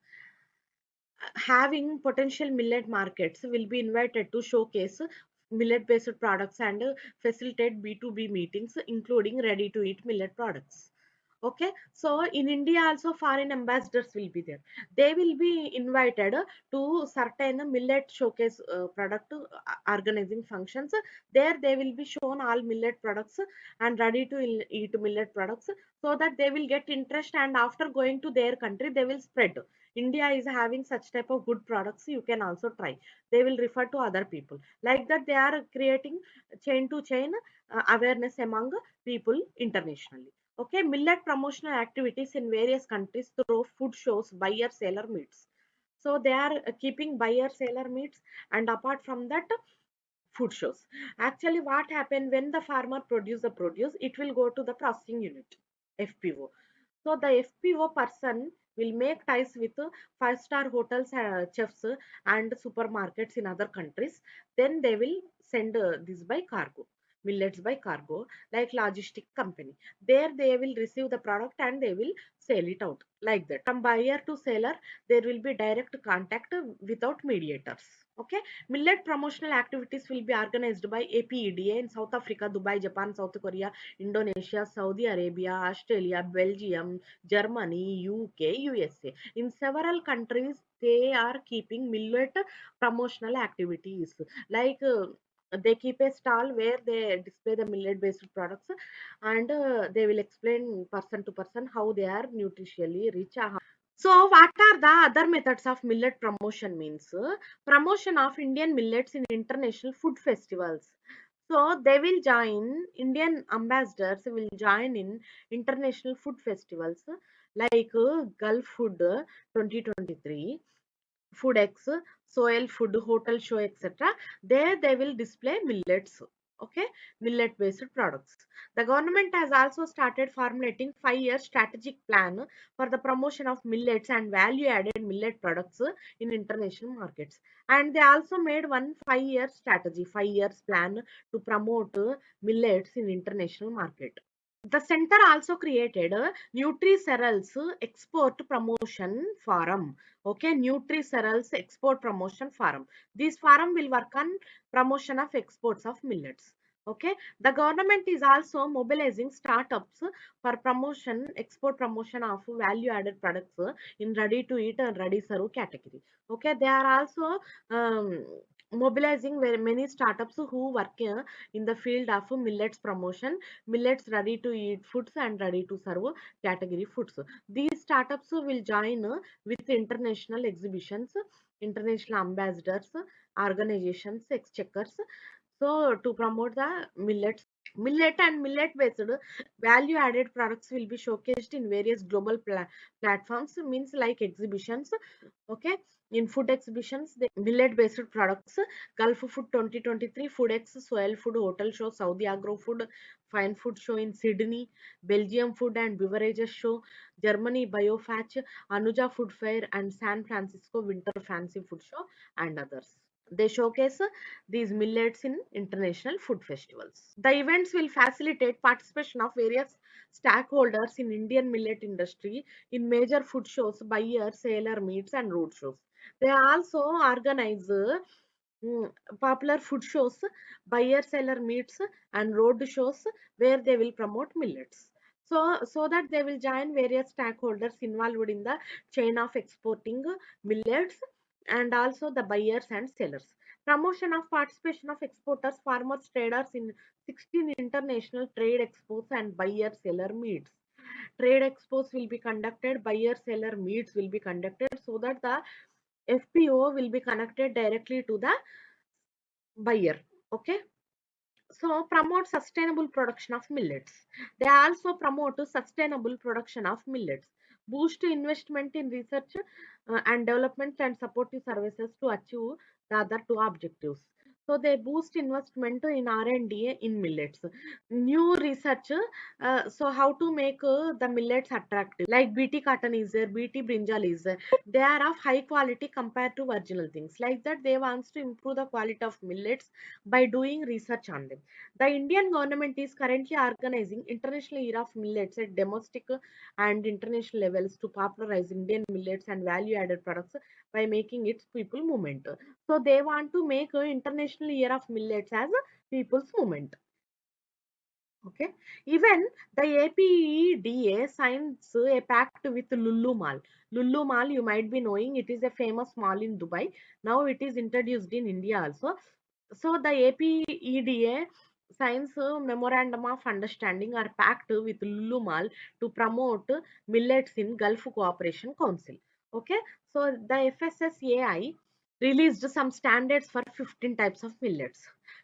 having potential millet markets will be invited to showcase millet based products and facilitate B2B meetings, including ready to eat millet products. Okay, so in India also foreign ambassadors will be there. They will be invited to certain millet showcase product organizing functions. There they will be shown all millet products and ready to eat millet products, so that they will get interest, and after going to their country they will spread. India is having such type of good products, you can also try. They will refer to other people. Like that they are creating chain to chain awareness among people internationally. Okay, millet promotional activities in various countries through food shows, buyer seller meets. So they are keeping buyer seller meets, and apart from that, food shows. Actually, what happened when the farmer produce the produce, it will go to the processing unit, FPO. So the FPO person will make ties with five-star hotels, chefs, and supermarkets in other countries. Then they will send this by cargo, millets by cargo, like logistic company. There they will receive the product and they will sell it out like that. From buyer to seller, there will be direct contact without mediators. Okay, millet promotional activities will be organized by APEDA in South Africa, Dubai, Japan, South Korea, Indonesia, Saudi Arabia, Australia, Belgium, Germany, UK, USA. In several countries, they are keeping millet promotional activities. Like they keep a stall where they display the millet based products, and they will explain person to person how they are nutritionally rich. So, what are the other methods of millet promotion means? Promotion of Indian millets in international food festivals. So, they will join, Indian ambassadors will join in international food festivals like Gulf Food 2023, Food X, Soil Food, Hotel Show, etc. There they will display millets. Okay, millet based products. The government has also started formulating 5-year strategic plan for the promotion of millets and value added millet products in international markets. And they also made one 5-year strategy, 5 years plan to promote millets in international market. The center also created a Nutri-Cereals Export Promotion Forum. Okay, Nutri-Cereals Export Promotion Forum. This forum will work on promotion of exports of millets. Okay, the government is also mobilizing startups for promotion, export promotion of value added products in ready to eat and ready serve category. Okay, they are also um, mobilizing very many startups who work in the field of millets promotion, millets ready to eat foods and ready to serve category foods. These startups will join with international exhibitions, international ambassadors, organizations, exchequers. So to promote the millets, millet and millet based value added products will be showcased in various global platforms, means like exhibitions. Okay, in food exhibitions, the millet based products, Gulf Food 2023, Food Soil Food Hotel Show, Saudi Agro Food Fine Food Show in Sydney, Belgium Food and Beverages Show, Germany Biofatch, Anuja Food Fair, and San Francisco Winter Fancy Food Show, and others. They showcase these millets in international food festivals. The events will facilitate participation of various stakeholders in Indian millet industry in major food shows, buyers, seller meets, and road shows. They also organize popular food shows, buyer seller meets, and road shows where they will promote millets. So that they will join various stakeholders involved in the chain of exporting millets, and also the buyers and sellers. Promotion of participation of exporters, farmers, traders in 16 international trade expos and buyer seller meets. Trade expos will be conducted, buyer seller meets will be conducted, so that the FPO will be connected directly to the buyer. Okay, so promote sustainable production of millets. They also promote sustainable production of millets, boost investment in research and development, and supportive services to achieve the other two objectives. So they boost investment in R&D in millets. New research, so how to make the millets attractive. Like BT cotton is there, BT brinjal is there. They are of high quality compared to original things. Like that, they wants to improve the quality of millets by doing research on them. The Indian government is currently organizing International Year of Millets at domestic and international levels to popularize Indian millets and value-added products by making its people movement. So they want to make International Year of Millets as a people's movement. Okay. Even the APEDA signs a pact with Lulu Mall. Lulu Mall, you might be knowing, it is a famous mall in Dubai. Now it is introduced in India also. So the APEDA signs a memorandum of understanding or pact with Lulu Mall to promote millets in Gulf Cooperation Council. Okay. So the FSSAI released some standards for 15 types of millets.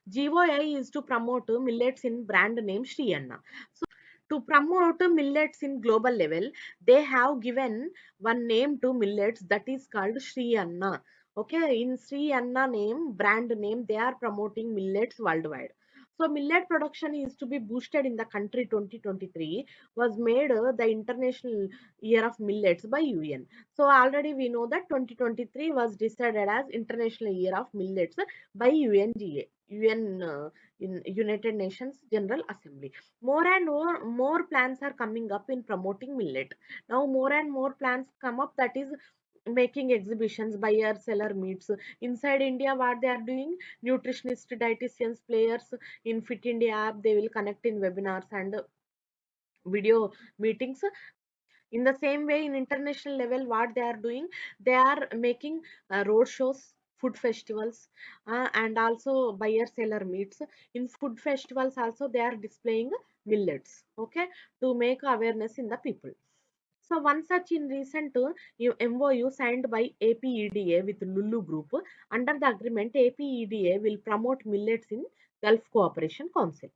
GOI is to promote millets in brand name Sri Anna. So to promote millets in global level, they have given one name to millets, that is called Sri Anna. Okay, in Sri Anna name, brand name, they are promoting millets worldwide. So millet production is to be boosted in the country. 2023 was made the International Year of Millets by UN. So already we know that 2023 was decided as International Year of Millets by UNGA, UN, in United Nations General Assembly. More and more plans are coming up in promoting millet. Now more and more plans come up, that is making exhibitions, buyer seller meets inside India. What they are doing, nutritionists, dietitians, players in Fit India app, they will connect in webinars and video meetings. In the same way, in international level, what they are doing, they are making road shows, food festivals, and also buyer seller meets. In food festivals also, they are displaying millets, okay, to make awareness in the people. So one such in recent MOU signed by APEDA with Lulu Group. Under the agreement, APEDA will promote millets in Gulf Cooperation Council.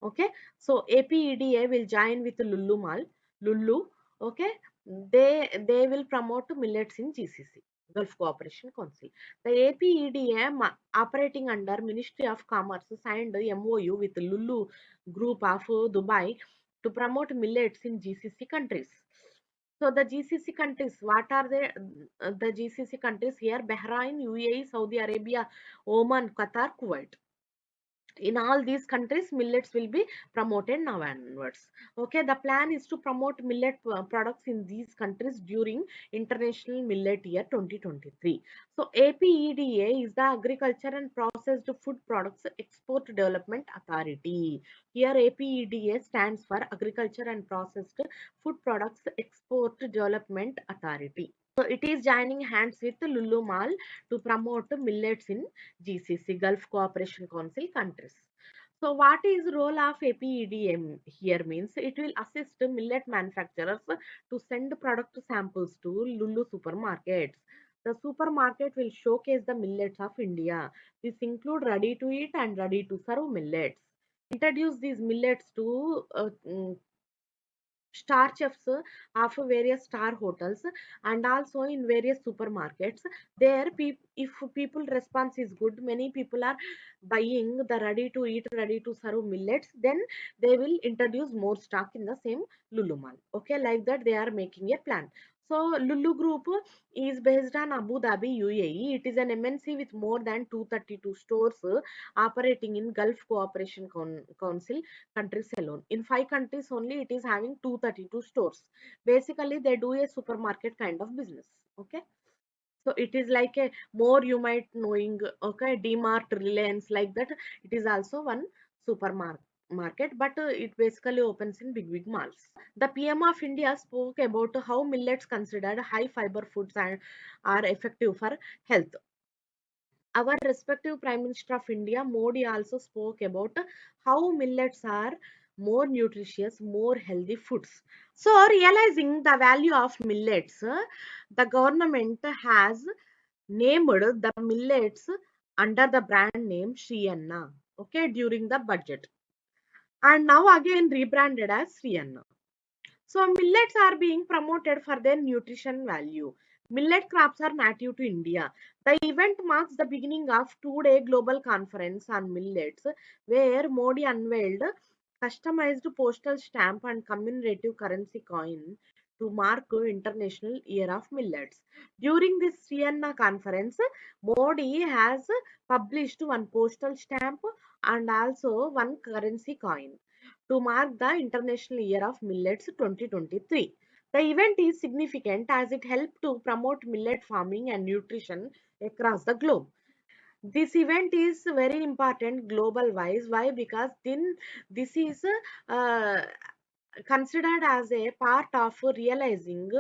Okay, so APEDA will join with Lulu Mall, Lulu. Okay, they will promote millets in GCC. Gulf Cooperation Council. The APEDA operating under Ministry of Commerce signed a MOU with Lulu Group of Dubai to promote millets in GCC countries. So the GCC countries, what are they? The GCC countries here: Bahrain, UAE, Saudi Arabia, Oman, Qatar, Kuwait. In all these countries, millets will be promoted now onwards. Okay, the plan is to promote millet products in these countries during International Millet Year 2023. So APEDA is the Agriculture and Processed Food Products Export Development Authority. Here APEDA stands for Agriculture and Processed Food Products Export Development Authority. So it is joining hands with Lulu Mall to promote millets in GCC, Gulf Cooperation Council countries. So what is role of APEDM here means it will assist millet manufacturers to send product samples to Lulu supermarkets. The supermarket will showcase the millets of India. This include ready to eat and ready to serve millets. Introduce these millets to star chefs of various star hotels and also in various supermarkets. There if people response is good, many people are buying the ready to eat, ready to serve millets, then they will introduce more stock in the same Lulu mall. Okay, like that they are making a plan. So Lulu Group is based on Abu Dhabi, UAE. It is an MNC with more than 232 stores operating in Gulf Cooperation Council countries alone. In 5 countries only, it is having 232 stores. Basically, they do a supermarket kind of business. Okay. So it is like a more you might knowing, okay, DMart, Reliance, like that. It is also one supermarket, but it basically opens in big malls. The PM of India spoke about how millets considered high fiber foods and are effective for health. Our respective Prime Minister of India, Modi, also spoke about how millets are more nutritious, more healthy foods. So, realizing the value of millets, the government has named the millets under the brand name Sri Anna, okay, during the budget, and now again rebranded as Sri Anna. So millets are being promoted for their nutrition value. Millet crops are native to India. The event marks the beginning of two-day global conference on millets, where Modi unveiled customized postal stamp and commemorative currency coin to mark International Year of Millets. During this Vienna conference, Modi has published one postal stamp and also one currency coin to mark the International Year of Millets 2023. The event is significant as it helped to promote millet farming and nutrition across the globe. This event is very important global wise. Why? Because then this is uh, considered as a part of realizing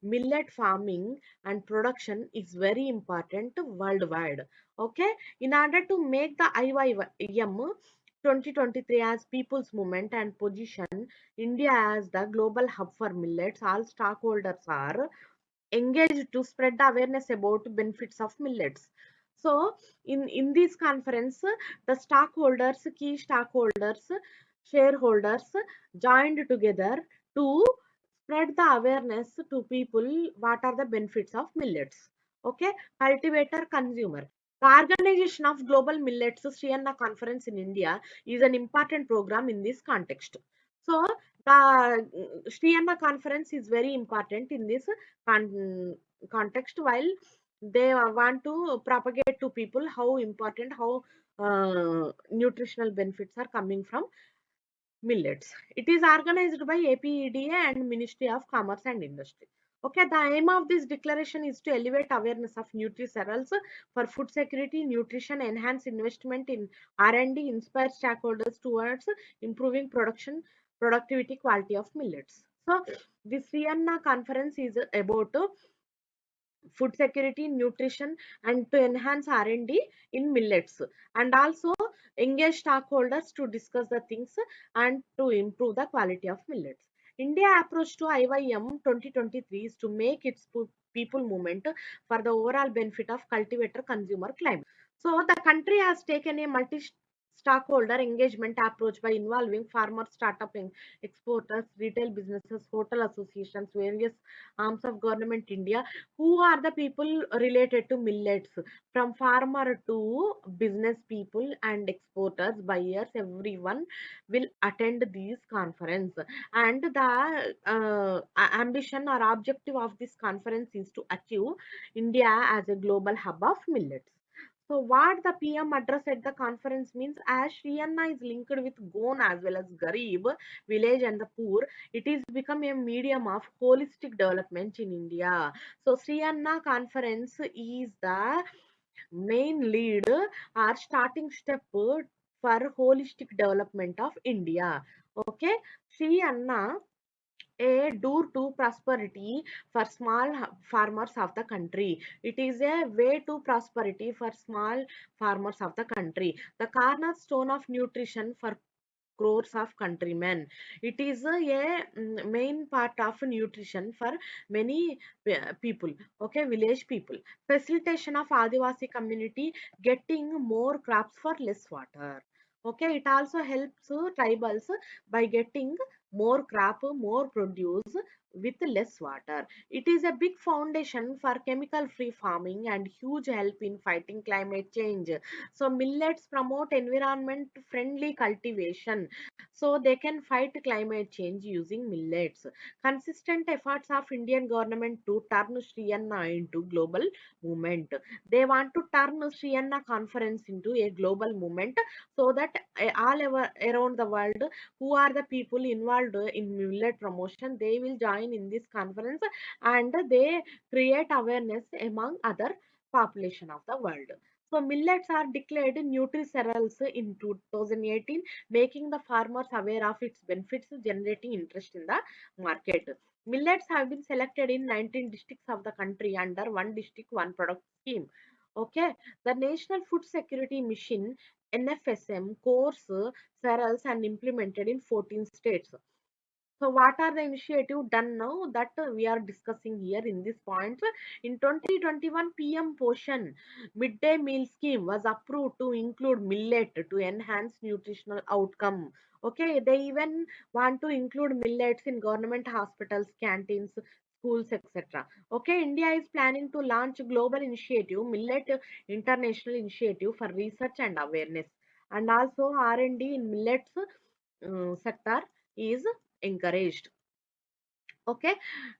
millet farming and production is very important worldwide. Okay, in order to make the IYM 2023 as people's movement and position India as the global hub for millets, all stockholders are engaged to spread the awareness about benefits of millets. So in this conference, the stockholders, key stockholders, shareholders joined together to spread the awareness to people what are the benefits of millets. Okay, cultivator, consumer. The organization of Global Millets Sri Anna Conference in India is an important program in this context. So the Sri Anna Conference is very important in this context, while they want to propagate to people how important, how nutritional benefits are coming from millets. It is organized by APEDA and Ministry of Commerce and Industry. Okay, the aim of this declaration is to elevate awareness of nutritionals for food security, nutrition, enhance investment in R&D, inspire stakeholders towards improving production, productivity, quality of millets. So, this Vienna conference is about food security, nutrition, and to enhance R&D in millets, and also engage stakeholders to discuss the things and to improve the quality of millets. India approach to IYM 2023 is to make its people movement for the overall benefit of cultivator consumer climate. So the country has taken a multi stockholder engagement approach by involving farmers, startup exporters, retail businesses, hotel associations, various arms of government India. Who are the people related to millets? From farmer to business people and exporters, buyers, everyone will attend these conference. And the ambition or objective of this conference is to achieve India as a global hub of millets. So what the PM address at the conference means, as Sri Anna is linked with Gone as well as Garib, village and the poor, it is become a medium of holistic development in India. So Sri Anna conference is the main lead or starting step for holistic development of India. Okay, Sri Anna a door to prosperity for small farmers of the country. It is a way to prosperity for small farmers of the country. The cornerstone of nutrition for crores of countrymen. It is a main part of nutrition for many people. Okay, village people. Facilitation of Adivasi community getting more crops for less water. Okay, it also helps tribals by getting more crop, more produce with less water. It is a big foundation for chemical free farming and huge help in fighting climate change. So millets promote environment friendly cultivation, so they can fight climate change using millets. Consistent efforts of Indian government to turn Sri Anna into global movement. They want to turn Sri Anna conference into a global movement, so that all over around the world who are the people involved in millet promotion, they will join in this conference and they create awareness among other population of the world. So millets are declared nutri-cereals in 2018, making the farmers aware of its benefits, generating interest in the market. Millets have been selected in 19 districts of the country under one district, one product scheme. Okay, the National Food Security Mission NFSM course cereals and implemented in 14 states. So what are the initiative done now that we are discussing here in this point? In 2021 PM Poshan midday meal scheme was approved to include millet to enhance nutritional outcome. Okay, they even want to include millets in government hospitals, canteens, schools, etc. Okay, India is planning to launch a global initiative, Millet International Initiative for research and awareness. And also R&D in millets sector is encouraged. Okay,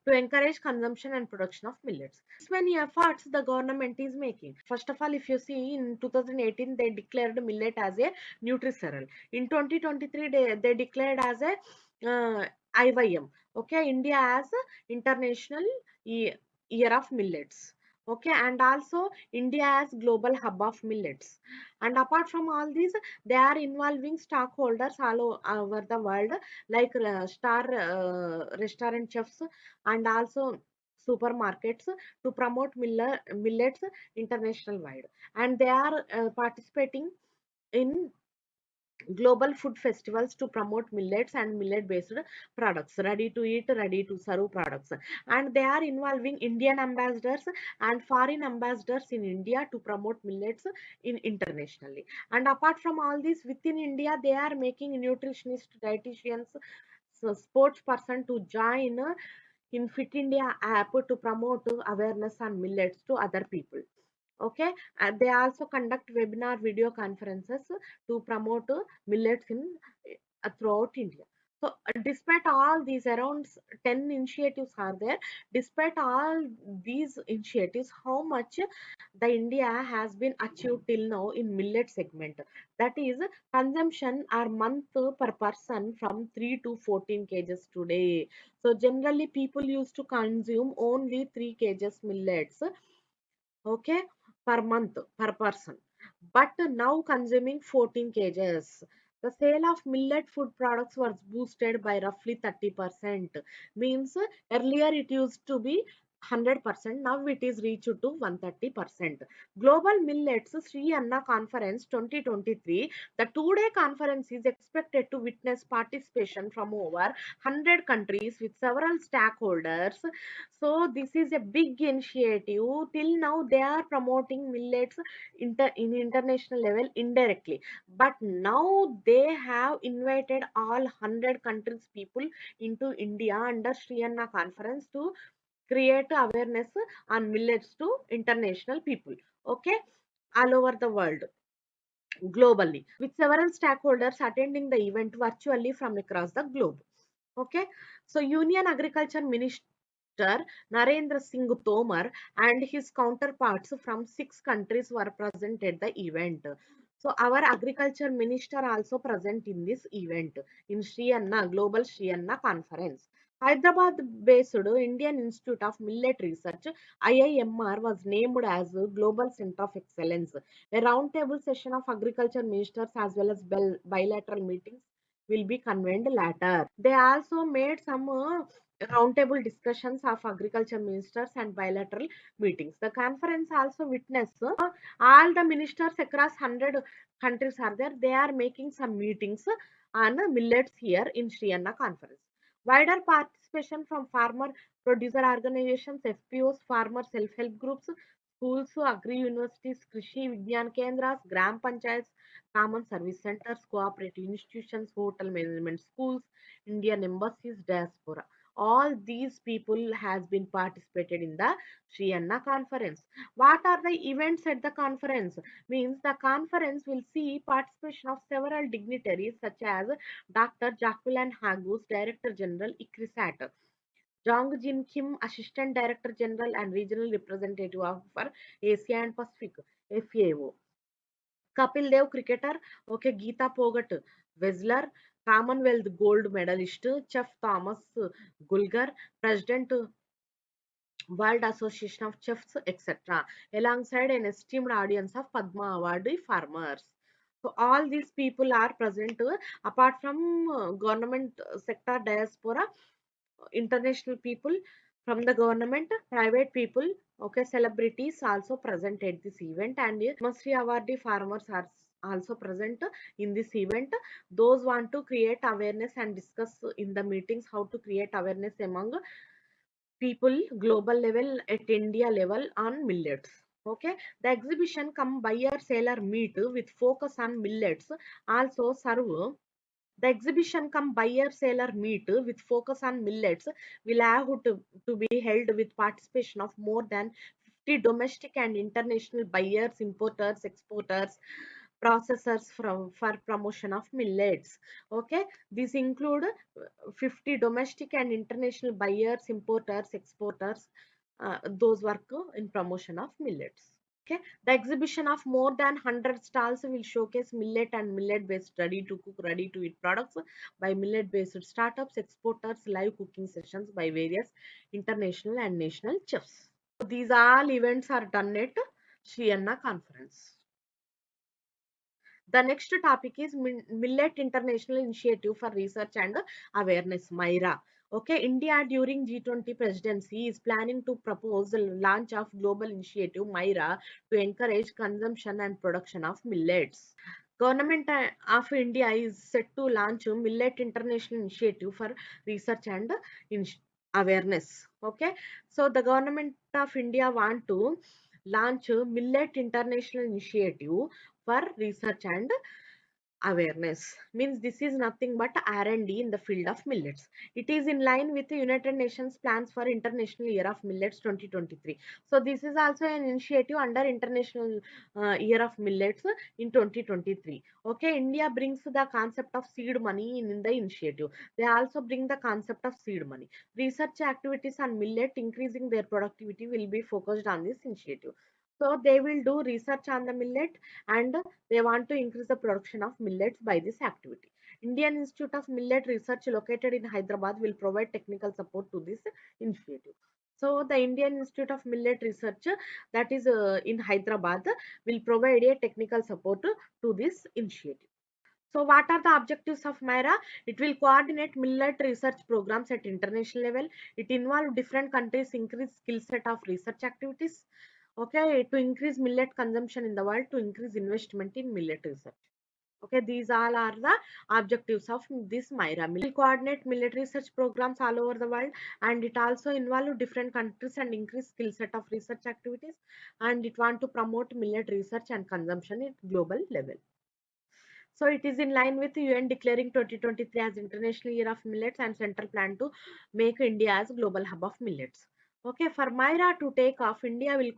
to encourage consumption and production of millets. This many efforts the government is making. First of all, if you see in 2018 they declared millet as a nutri-cereal. In 2023 they declared as a IYM. Okay, India as a international year of millets. Okay, and also India as global hub of millets. And apart from all these, they are involving stockholders all over the world, like star restaurant chefs and also supermarkets, to promote millets international wide. And they are participating in global food festivals to promote millets and millet based products, ready to eat, ready to serve products. And they are involving Indian ambassadors and foreign ambassadors in India to promote millets in internationally. And apart from all this, within India they are making nutritionists, dietitians, so sports person to join in Fit India app to promote awareness on millets to other people. Okay, and they also conduct webinar video conferences to promote millets in throughout India. So despite all these, around 10 initiatives are there. Despite all these initiatives, how much the India has been achieved till now in millet segment? That is consumption or month per person from 3 to 14 kgs today. So generally people used to consume only 3 kgs millets, okay, per month per person, but now consuming 14 kgs. The sale of millet food products was boosted by roughly 30%. Means earlier it used to be 100%. Now it is reached to 130%. Global Millets Sri Anna Conference 2023. The two-day conference is expected to witness participation from over 100 countries with several stakeholders. So this is a big initiative. Till now they are promoting millets in international level indirectly. But now they have invited all 100 countries people into India under Sri Anna Conference to create awareness on millets to international people, okay, all over the world, globally, with several stakeholders attending the event virtually from across the globe. Okay, so Union Agriculture Minister Narendra Singh Tomar and his counterparts from 6 countries were present at the event. So our agriculture minister also present in this event in Sri Anna Global Sri Anna Conference. Hyderabad based Indian Institute of Millet Research IIMR was named as a Global Center of Excellence. A roundtable session of agriculture ministers as well as bilateral meetings will be convened later. They also made some roundtable discussions of agriculture ministers and bilateral meetings. The conference also witnessed all the ministers across 100 countries are there. They are making some meetings on millets here in Sri Anna conference. Wider participation from farmer producer organizations, FPOs, farmer self-help groups, schools, agri universities, Krishi Vigyan Kendras, Gram Panchayats, common service centers, cooperative institutions, hotel management schools, Indian embassies, diaspora. All these people has been participated in the Sri Anna conference. What are the events at the conference? Means the conference will see participation of several dignitaries such as Dr. Jacqueline Hagus, Director General, ICRISAT, Jong Jin Kim, Assistant Director General and Regional Representative for Asia and Pacific, FAO. Kapil Dev, cricketer, okay, Geeta Pogat, wrestler, Commonwealth gold medalist, Chef Thomas Gulgar, President World Association of Chefs, etc., alongside an esteemed audience of Padma Award farmers. So all these people are present apart from government sector, diaspora, international people from the government, private people, okay, celebrities also present at this event, and Masri awardee farmers are also present in this event. Those want to create awareness and discuss in the meetings how to create awareness among people global level at India level on millets. Okay, the exhibition come buyer seller meet with focus on millets also serve. The exhibition come buyer seller meet with focus on millets will have to be held with participation of more than 50 domestic and international buyers, importers, exporters, processors for promotion of millets. Okay, these include 50 domestic and international buyers, importers, exporters, those work in promotion of millets. Okay, the exhibition of more than 100 stalls will showcase millet and millet-based ready-to-cook, ready-to-eat products by millet-based startups, exporters, live cooking sessions by various international and national chefs. So these all events are done at Sri Anna Conference. The next topic is Millet International Initiative for Research and Awareness, MIRA. Okay, India during G20 presidency is planning to propose the launch of global initiative MIRA to encourage consumption and production of millets. Government of India is set to launch a Millet International Initiative for Research and Awareness. Okay, so the government of India want to launch a Millet International Initiative for research and awareness. Means this is nothing but R&D in the field of millets. It is in line with the United Nations plans for International Year of Millets 2023. So this is also an initiative under International Year of Millets in 2023. Okay, India brings the concept of seed money in the initiative. They also bring the concept of seed money. Research activities on millet increasing their productivity will be focused on this initiative. So they will do research on the millet and they want to increase the production of millets by this activity. Indian Institute of Millet Research located in Hyderabad will provide technical support to this initiative. So the Indian Institute of Millet Research that is in Hyderabad will provide a technical support to this initiative. So what are the objectives of Myra? It will coordinate millet research programs at international level. It involves different countries increase skill set of research activities. Okay, to increase millet consumption in the world, to increase investment in millet research. Okay, these all are the objectives of this Myra. Will coordinate millet research programs all over the world, and it also involve different countries and increase skill set of research activities, and it want to promote millet research and consumption at global level. So it is in line with UN declaring 2023 as International Year of Millets and central plan to make India as global hub of millets. Okay, for Myra to take off, India will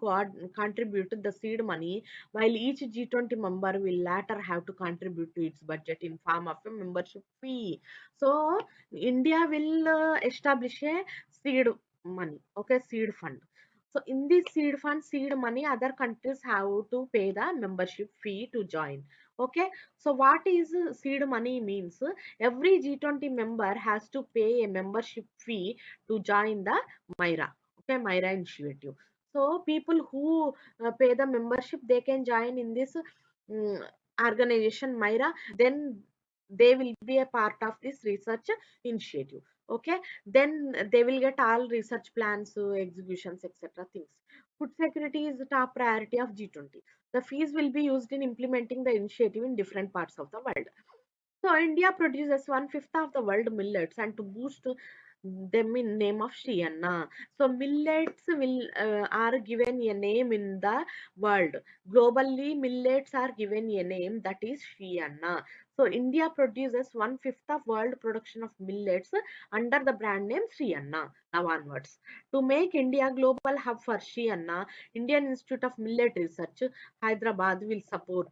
contribute the seed money, while each G20 member will later have to contribute to its budget in form of a membership fee. So India will establish a seed money, okay, seed fund. So in this seed fund, seed money, other countries have to pay the membership fee to join. Okay, so what is seed money means? Every G20 member has to pay a membership fee to join the Myra. Okay, Myra initiative. So people who pay the membership, they can join in this um, organization Myra. Then they will be a part of this research initiative. Okay, then they will get all research plans, executions, etc. things. Food security is the top priority of G20. The fees will be used in implementing the initiative in different parts of the world. So India produces one-fifth of the world millets, and to boost them in name of Shri Anna. So millets will are given a name in the world. Globally, millets are given a name, that is Shri Anna. So India produces one-fifth of world production of millets under the brand name Shri Anna. Now onwards. To make India global hub for Shri Anna, Indian Institute of Millet Research, Hyderabad will support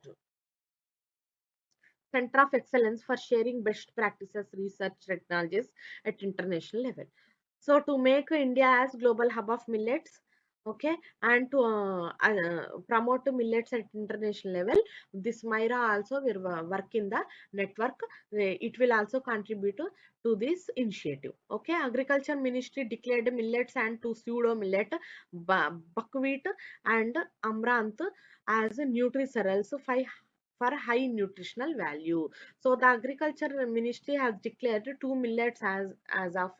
Center of Excellence for sharing best practices, research technologies at international level. So to make India as global hub of millets, okay, and to promote millets at international level, this Myra also will work in the network. It will also contribute to this initiative. Okay, Agriculture Ministry declared millets and two pseudo millet, buckwheat and amaranth as nutri-cereals for high nutritional value. So the Agriculture Ministry has declared two millets as of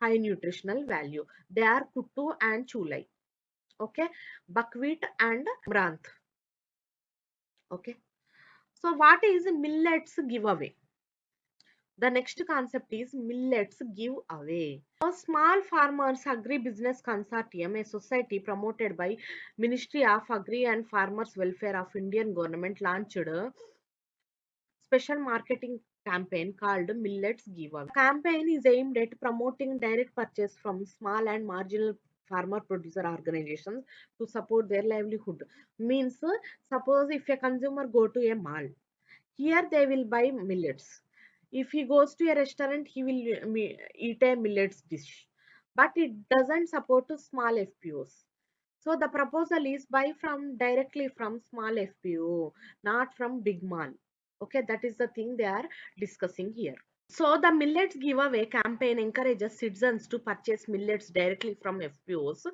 high nutritional value. They are kuttu and chulai. Okay, buckwheat and amaranth. Okay. So what is millets giveaway? The next concept is millets give away. A small farmers agri business consortium, a society promoted by Ministry of Agri and Farmers Welfare of Indian government, launched a special marketing campaign called Millets Giveaway. The campaign is aimed at promoting direct purchase from small and marginal farmer producer organizations to support their livelihood. Means, suppose if a consumer go to a mall, here they will buy millets. If he goes to a restaurant, he will eat a millets dish. But it doesn't support to small FPOs. So the proposal is buy from directly from small FPO, not from big mall. Okay, that is the thing they are discussing here. So the millets giveaway campaign encourages citizens to purchase millets directly from FPOs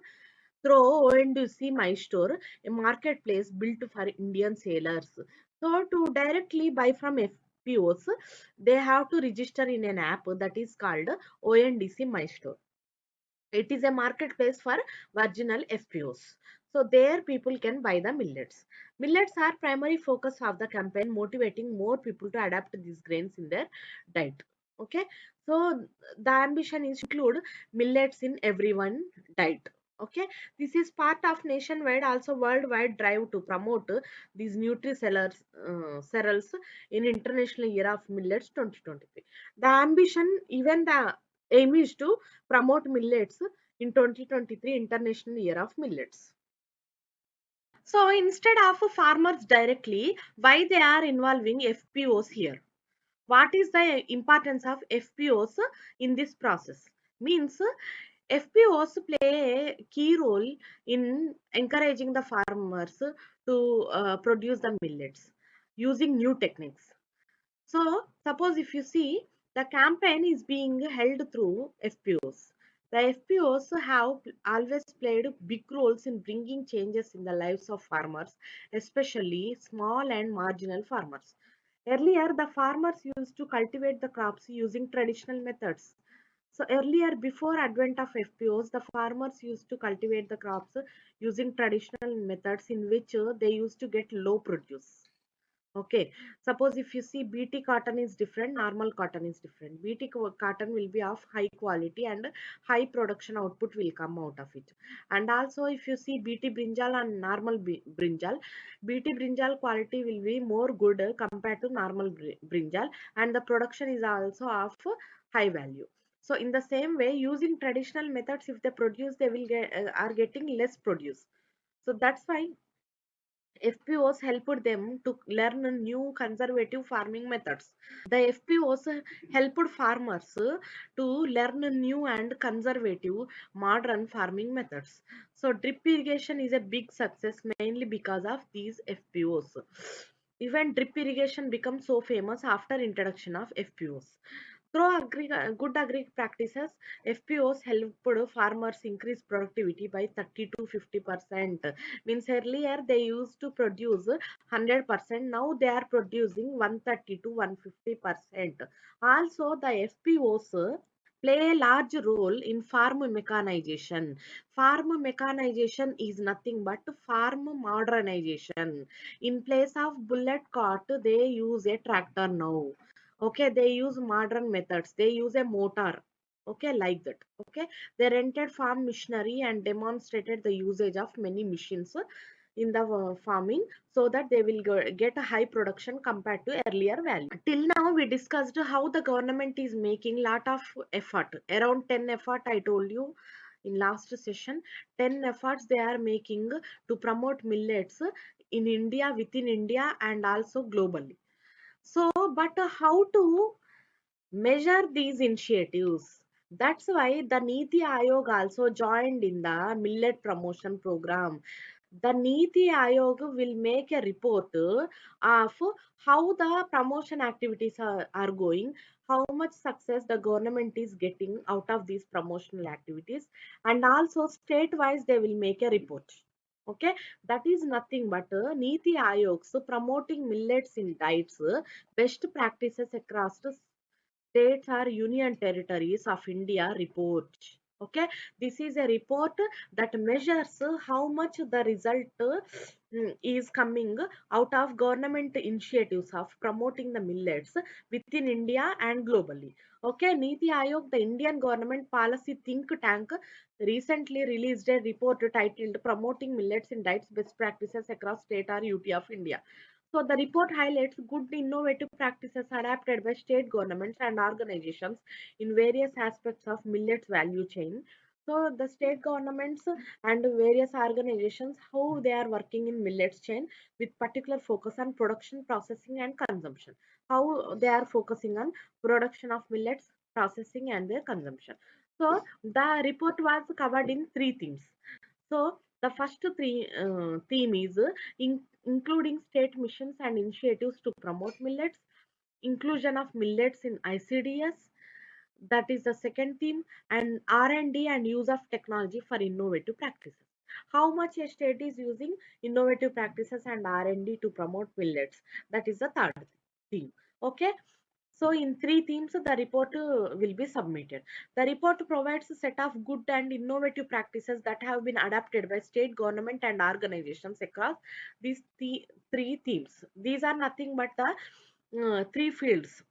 through ONDC My Store, a marketplace built for Indian sailors. So to directly buy from FPOs, they have to register in an app that is called ONDC My Store. It is a marketplace for virginal FPOs. So there people can buy the millets. Millets are primary focus of the campaign, motivating more people to adapt these grains in their diet. Okay. So the ambition is to include millets in everyone diet. Okay. This is part of nationwide, also worldwide drive to promote these cereals in International Year of Millets 2023. The ambition, even the aim is to promote millets in 2023 International Year of Millets. So instead of farmers directly, why they are involving FPOs here? What is the importance of FPOs in this process? Means FPOs play a key role in encouraging the farmers to produce the millets using new techniques. So, suppose if you see, the campaign is being held through FPOs. The FPOs have always played big roles in bringing changes in the lives of farmers, especially small and marginal farmers. Earlier, the farmers used to cultivate the crops using traditional methods. So earlier, before advent of FPOs, the farmers used to cultivate the crops using traditional methods in which they used to get low produce. Okay, suppose if you see BT cotton is different, normal cotton is different. Cotton will be of high quality and high production output will come out of it. And also if you see BT brinjal and normal brinjal, BT brinjal quality will be more good compared to normal brinjal, and the production is also of high value. So in the same way, using traditional methods, if they produce, they will get are getting less produce. So that's why FPOs helped them to learn new conservative farming methods. The FPOs helped farmers to learn new and conservative modern farming methods. So drip irrigation is a big success mainly because of these FPOs. Even drip irrigation becomes so famous after introduction of FPOs. Through good agri practices, FPOs helped farmers increase productivity by 30 to 50%. Means earlier they used to produce 100%, now they are producing 130 to 150%. Also, the FPOs play a large role in farm mechanization. Farm mechanization is nothing but farm modernization. In place of bullet cart, they use a tractor now. Okay, they use modern methods. They use a motor. Okay, like that. Okay, they rented farm machinery and demonstrated the usage of many machines in the farming so that they will get a high production compared to earlier value. Till now we discussed how the government is making lot of effort, around 10 effort I told you in last session. 10 efforts they are making to promote millets in India, within India, and also globally. So but how to measure these initiatives? That's why the Niti Aayog also joined in the millet promotion program. The Niti Aayog will make a report of how the promotion activities are going, how much success the government is getting out of these promotional activities, and also state-wise they will make a report. Okay, that is nothing but Niti Aayog, so promoting millets in diets, best practices across the states or union territories of India report. Okay, this is a report that measures how much the result is coming out of government initiatives of promoting the millets within India and globally. Okay, Niti Aayog, the Indian government policy think tank, recently released a report titled Promoting Millets in Diets Best Practices Across State or UT of India. So the report highlights good innovative practices adapted by state governments and organizations in various aspects of millets value chain. So the state governments and various organizations, how they are working in millets chain with particular focus on production, processing and consumption. How they are focusing on production of millets, processing and their consumption. So the report was covered in three themes. So the first theme is including state missions and initiatives to promote millets, inclusion of millets in ICDS, that is the second theme, and R&D and use of technology for innovative practices. How much a state is using innovative practices and R&D to promote millets, that is the third theme. Okay, so in three themes, the report will be submitted. The report provides a set of good and innovative practices that have been adapted by state government and organizations across these three themes. These are nothing but the three fields.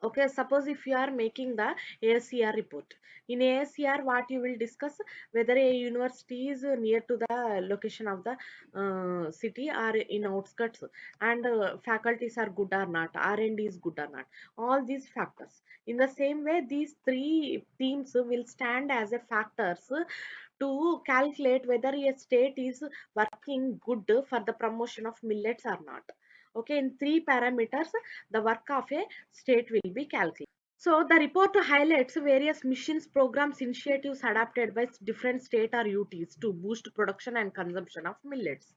Okay, suppose if you are making the ASCR report. In ASCR, what you will discuss, whether a university is near to the location of the city or in outskirts, and faculties are good or not, R&D is good or not. All these factors. In the same way, these three themes will stand as a factors to calculate whether a state is working good for the promotion of millets or not. Okay, in three parameters, the work of a state will be calculated. So the report highlights various missions, programs, initiatives adapted by different state or UTs to boost production and consumption of millets.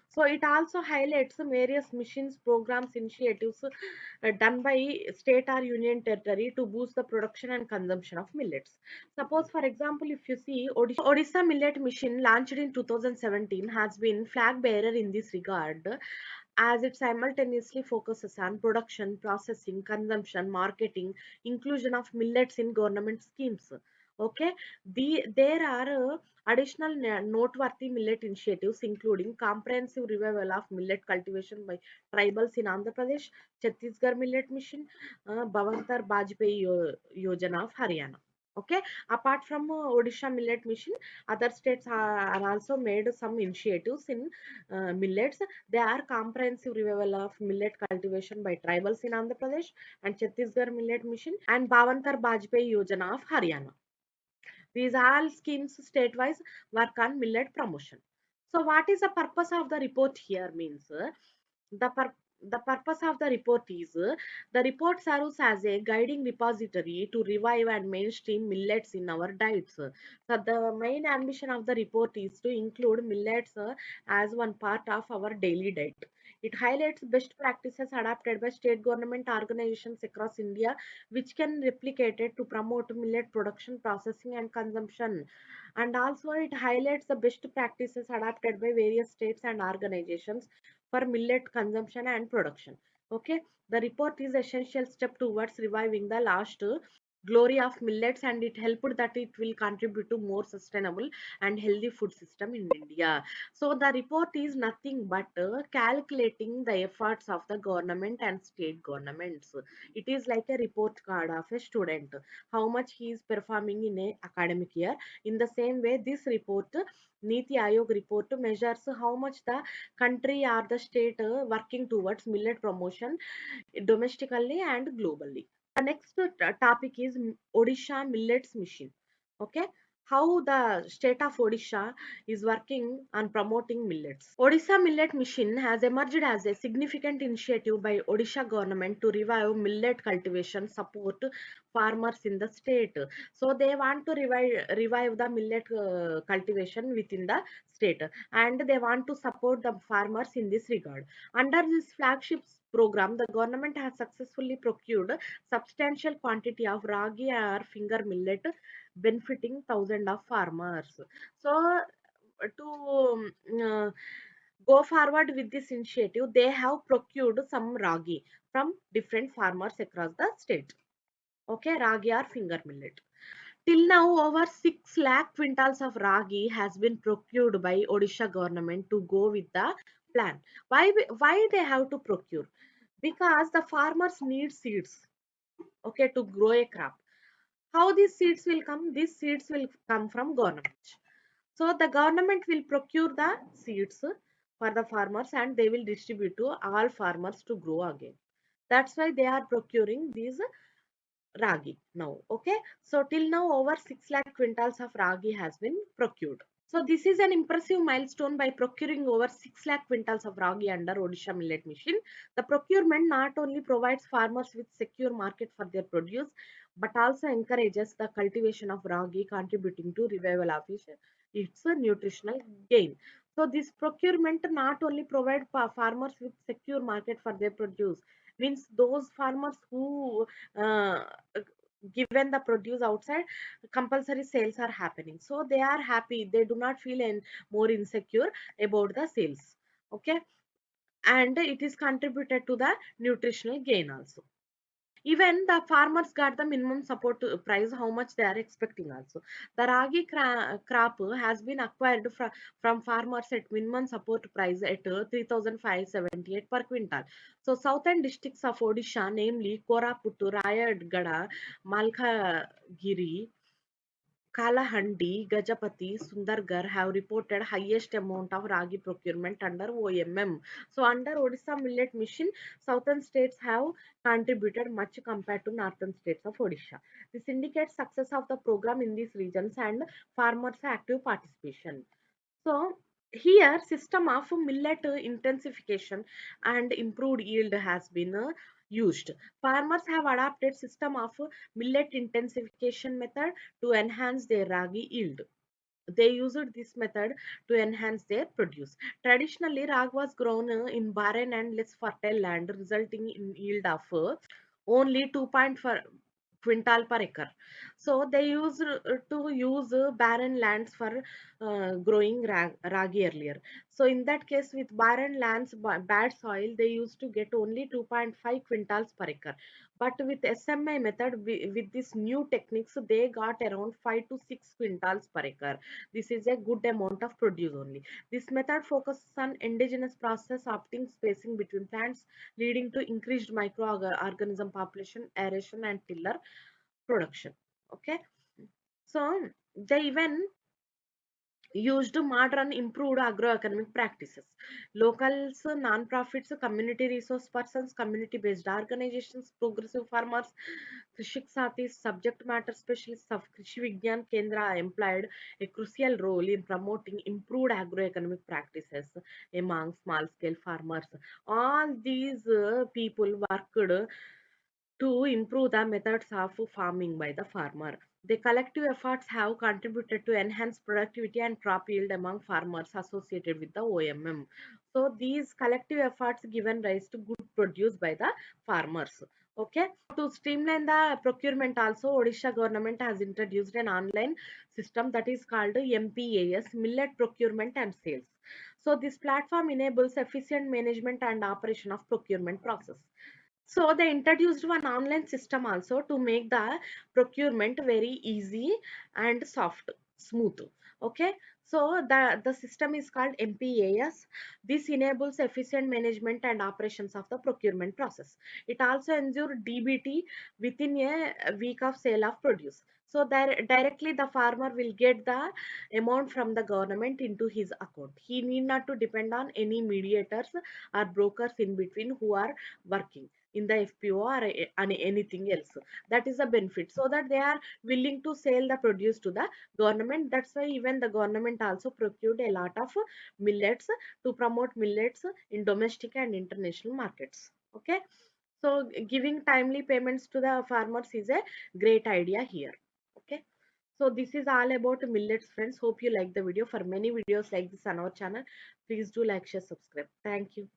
So it also highlights various missions, programs, initiatives done by state or union territory to boost the production and consumption of millets. Suppose, for example, if you see Odisha Millet Mission launched in 2017 has been flag bearer in this regard, as it simultaneously focuses on production, processing, consumption, marketing, inclusion of millets in government schemes. Okay, there are additional noteworthy millet initiatives, including comprehensive revival of millet cultivation by tribals in Andhra Pradesh, Chhattisgarh Millet Mission, Bhavantar Bajpayee Yojana of Haryana. Okay, apart from Odisha Millet Mission, other states are also made some initiatives in millets. They are comprehensive revival of millet cultivation by tribals in Andhra Pradesh and Chhattisgarh Millet Mission and Bhavantar Bajpayee Yojana of Haryana. These all schemes statewise work on millet promotion. So what is the purpose of the report here means the pur- the purpose of the report is the report serves as a guiding repository to revive and mainstream millets in our diets. So the main ambition of the report is to include millets as one part of our daily diet. It highlights best practices adopted by state government organizations across India, which can replicate it to promote millet production, processing, and consumption. And also, it highlights the best practices adopted by various states and organizations for millet consumption and production. Okay, the report is essential step towards reviving the last glory of millets, and it helped that it will contribute to more sustainable and healthy food system in India. So the report is nothing but calculating the efforts of the government and state governments. It is like a report card of a student, how much he is performing in a academic year. In the same way, this report, Niti Aayog report, measures how much the country or the state working towards millet promotion domestically and globally. The next topic is Odisha Millets Mission. Okay, how the state of Odisha is working on promoting millets. Odisha Millet Mission has emerged as a significant initiative by Odisha government to revive millet cultivation, support farmers in the state. So they want to revive the millet cultivation within the state, and they want to support the farmers in this regard. Under this flagship program, the government has successfully procured substantial quantity of ragi or finger millet, benefiting thousands of farmers. So, to go forward with this initiative, they have procured some ragi from different farmers across the state. Okay, ragi or finger millet. Till now, over 6 lakh quintals of ragi has been procured by Odisha government to go with the plan. Why they have to procure? Because the farmers need seeds, okay, to grow a crop. How these seeds will come? These seeds will come from government. So the government will procure the seeds for the farmers, and they will distribute to all farmers to grow again. That's why they are procuring these ragi now. Okay, so till now over 6 lakh quintals of ragi has been procured. So this is an impressive milestone. By procuring over 6 lakh quintals of ragi under Odisha Millet Mission, the procurement not only provides farmers with secure market for their produce, but also encourages the cultivation of ragi, contributing to revival of its nutritional gain. So this procurement not only provide farmers with secure market for their produce, means those farmers who uh, given the produce outside, compulsory sales are happening, so they are happy, they do not feel more insecure about the sales. Okay, and it is contributed to the nutritional gain also. Even the farmers got the minimum support price, how much they are expecting also. The ragi crop has been acquired from farmers at minimum support price at 3,578 per quintal. So southern districts of Odisha, namely Koraput, Rayagada, Malkagiri, Kalahandi, Gajapati, Sundargarh have reported highest amount of ragi procurement under OMM. So under Odisha Millet Mission, southern states have contributed much compared to northern states of Odisha. This indicates success of the program in these regions and farmers' active participation. So here system of millet intensification and improved yield has been used. Farmers have adopted system of millet intensification method to enhance their ragi yield. They used this method to enhance their produce. Traditionally, rag was grown in barren and less fertile land, resulting in yield of only 2.4 quintal per acre. So they used to use barren lands for growing ragi earlier. So in that case, with barren lands, bad soil, they used to get only 2.5 quintals per acre. But with SMI method, with these new techniques, they got around 5 to 6 quintals per acre. This is a good amount of produce only. This method focuses on indigenous process, opting spacing between plants, leading to increased microorganism population, aeration, and tiller production. Okay, so they even used modern improved agroeconomic practices. Locals, non-profits, community resource persons, community-based organizations, progressive farmers, Krishik Sathis, subject matter specialists of Krishi Vigyan Kendra employed a crucial role in promoting improved agroeconomic practices among small-scale farmers. All these people worked to improve the methods of farming by the farmer. The collective efforts have contributed to enhance productivity and crop yield among farmers associated with the OMM. So these collective efforts given rise to good produce by the farmers. Okay. To streamline the procurement also, Odisha government has introduced an online system that is called MPAS, Millet Procurement and Sales. So this platform enables efficient management and operation of procurement process. So they introduced one online system also to make the procurement very easy and soft, smooth. Okay. So the system is called MPAS. This enables efficient management and operations of the procurement process. It also ensures DBT within a week of sale of produce. So directly the farmer will get the amount from the government into his account. He need not to depend on any mediators or brokers in between who are working in the FPO or anything else. That is the benefit. So that they are willing to sell the produce to the government. That's why even the government also procured a lot of millets to promote millets in domestic and international markets. Okay. So giving timely payments to the farmers is a great idea here. Okay. So this is all about millets, friends. Hope you like the video. For many videos like this on our channel, please do like, share, subscribe. Thank you.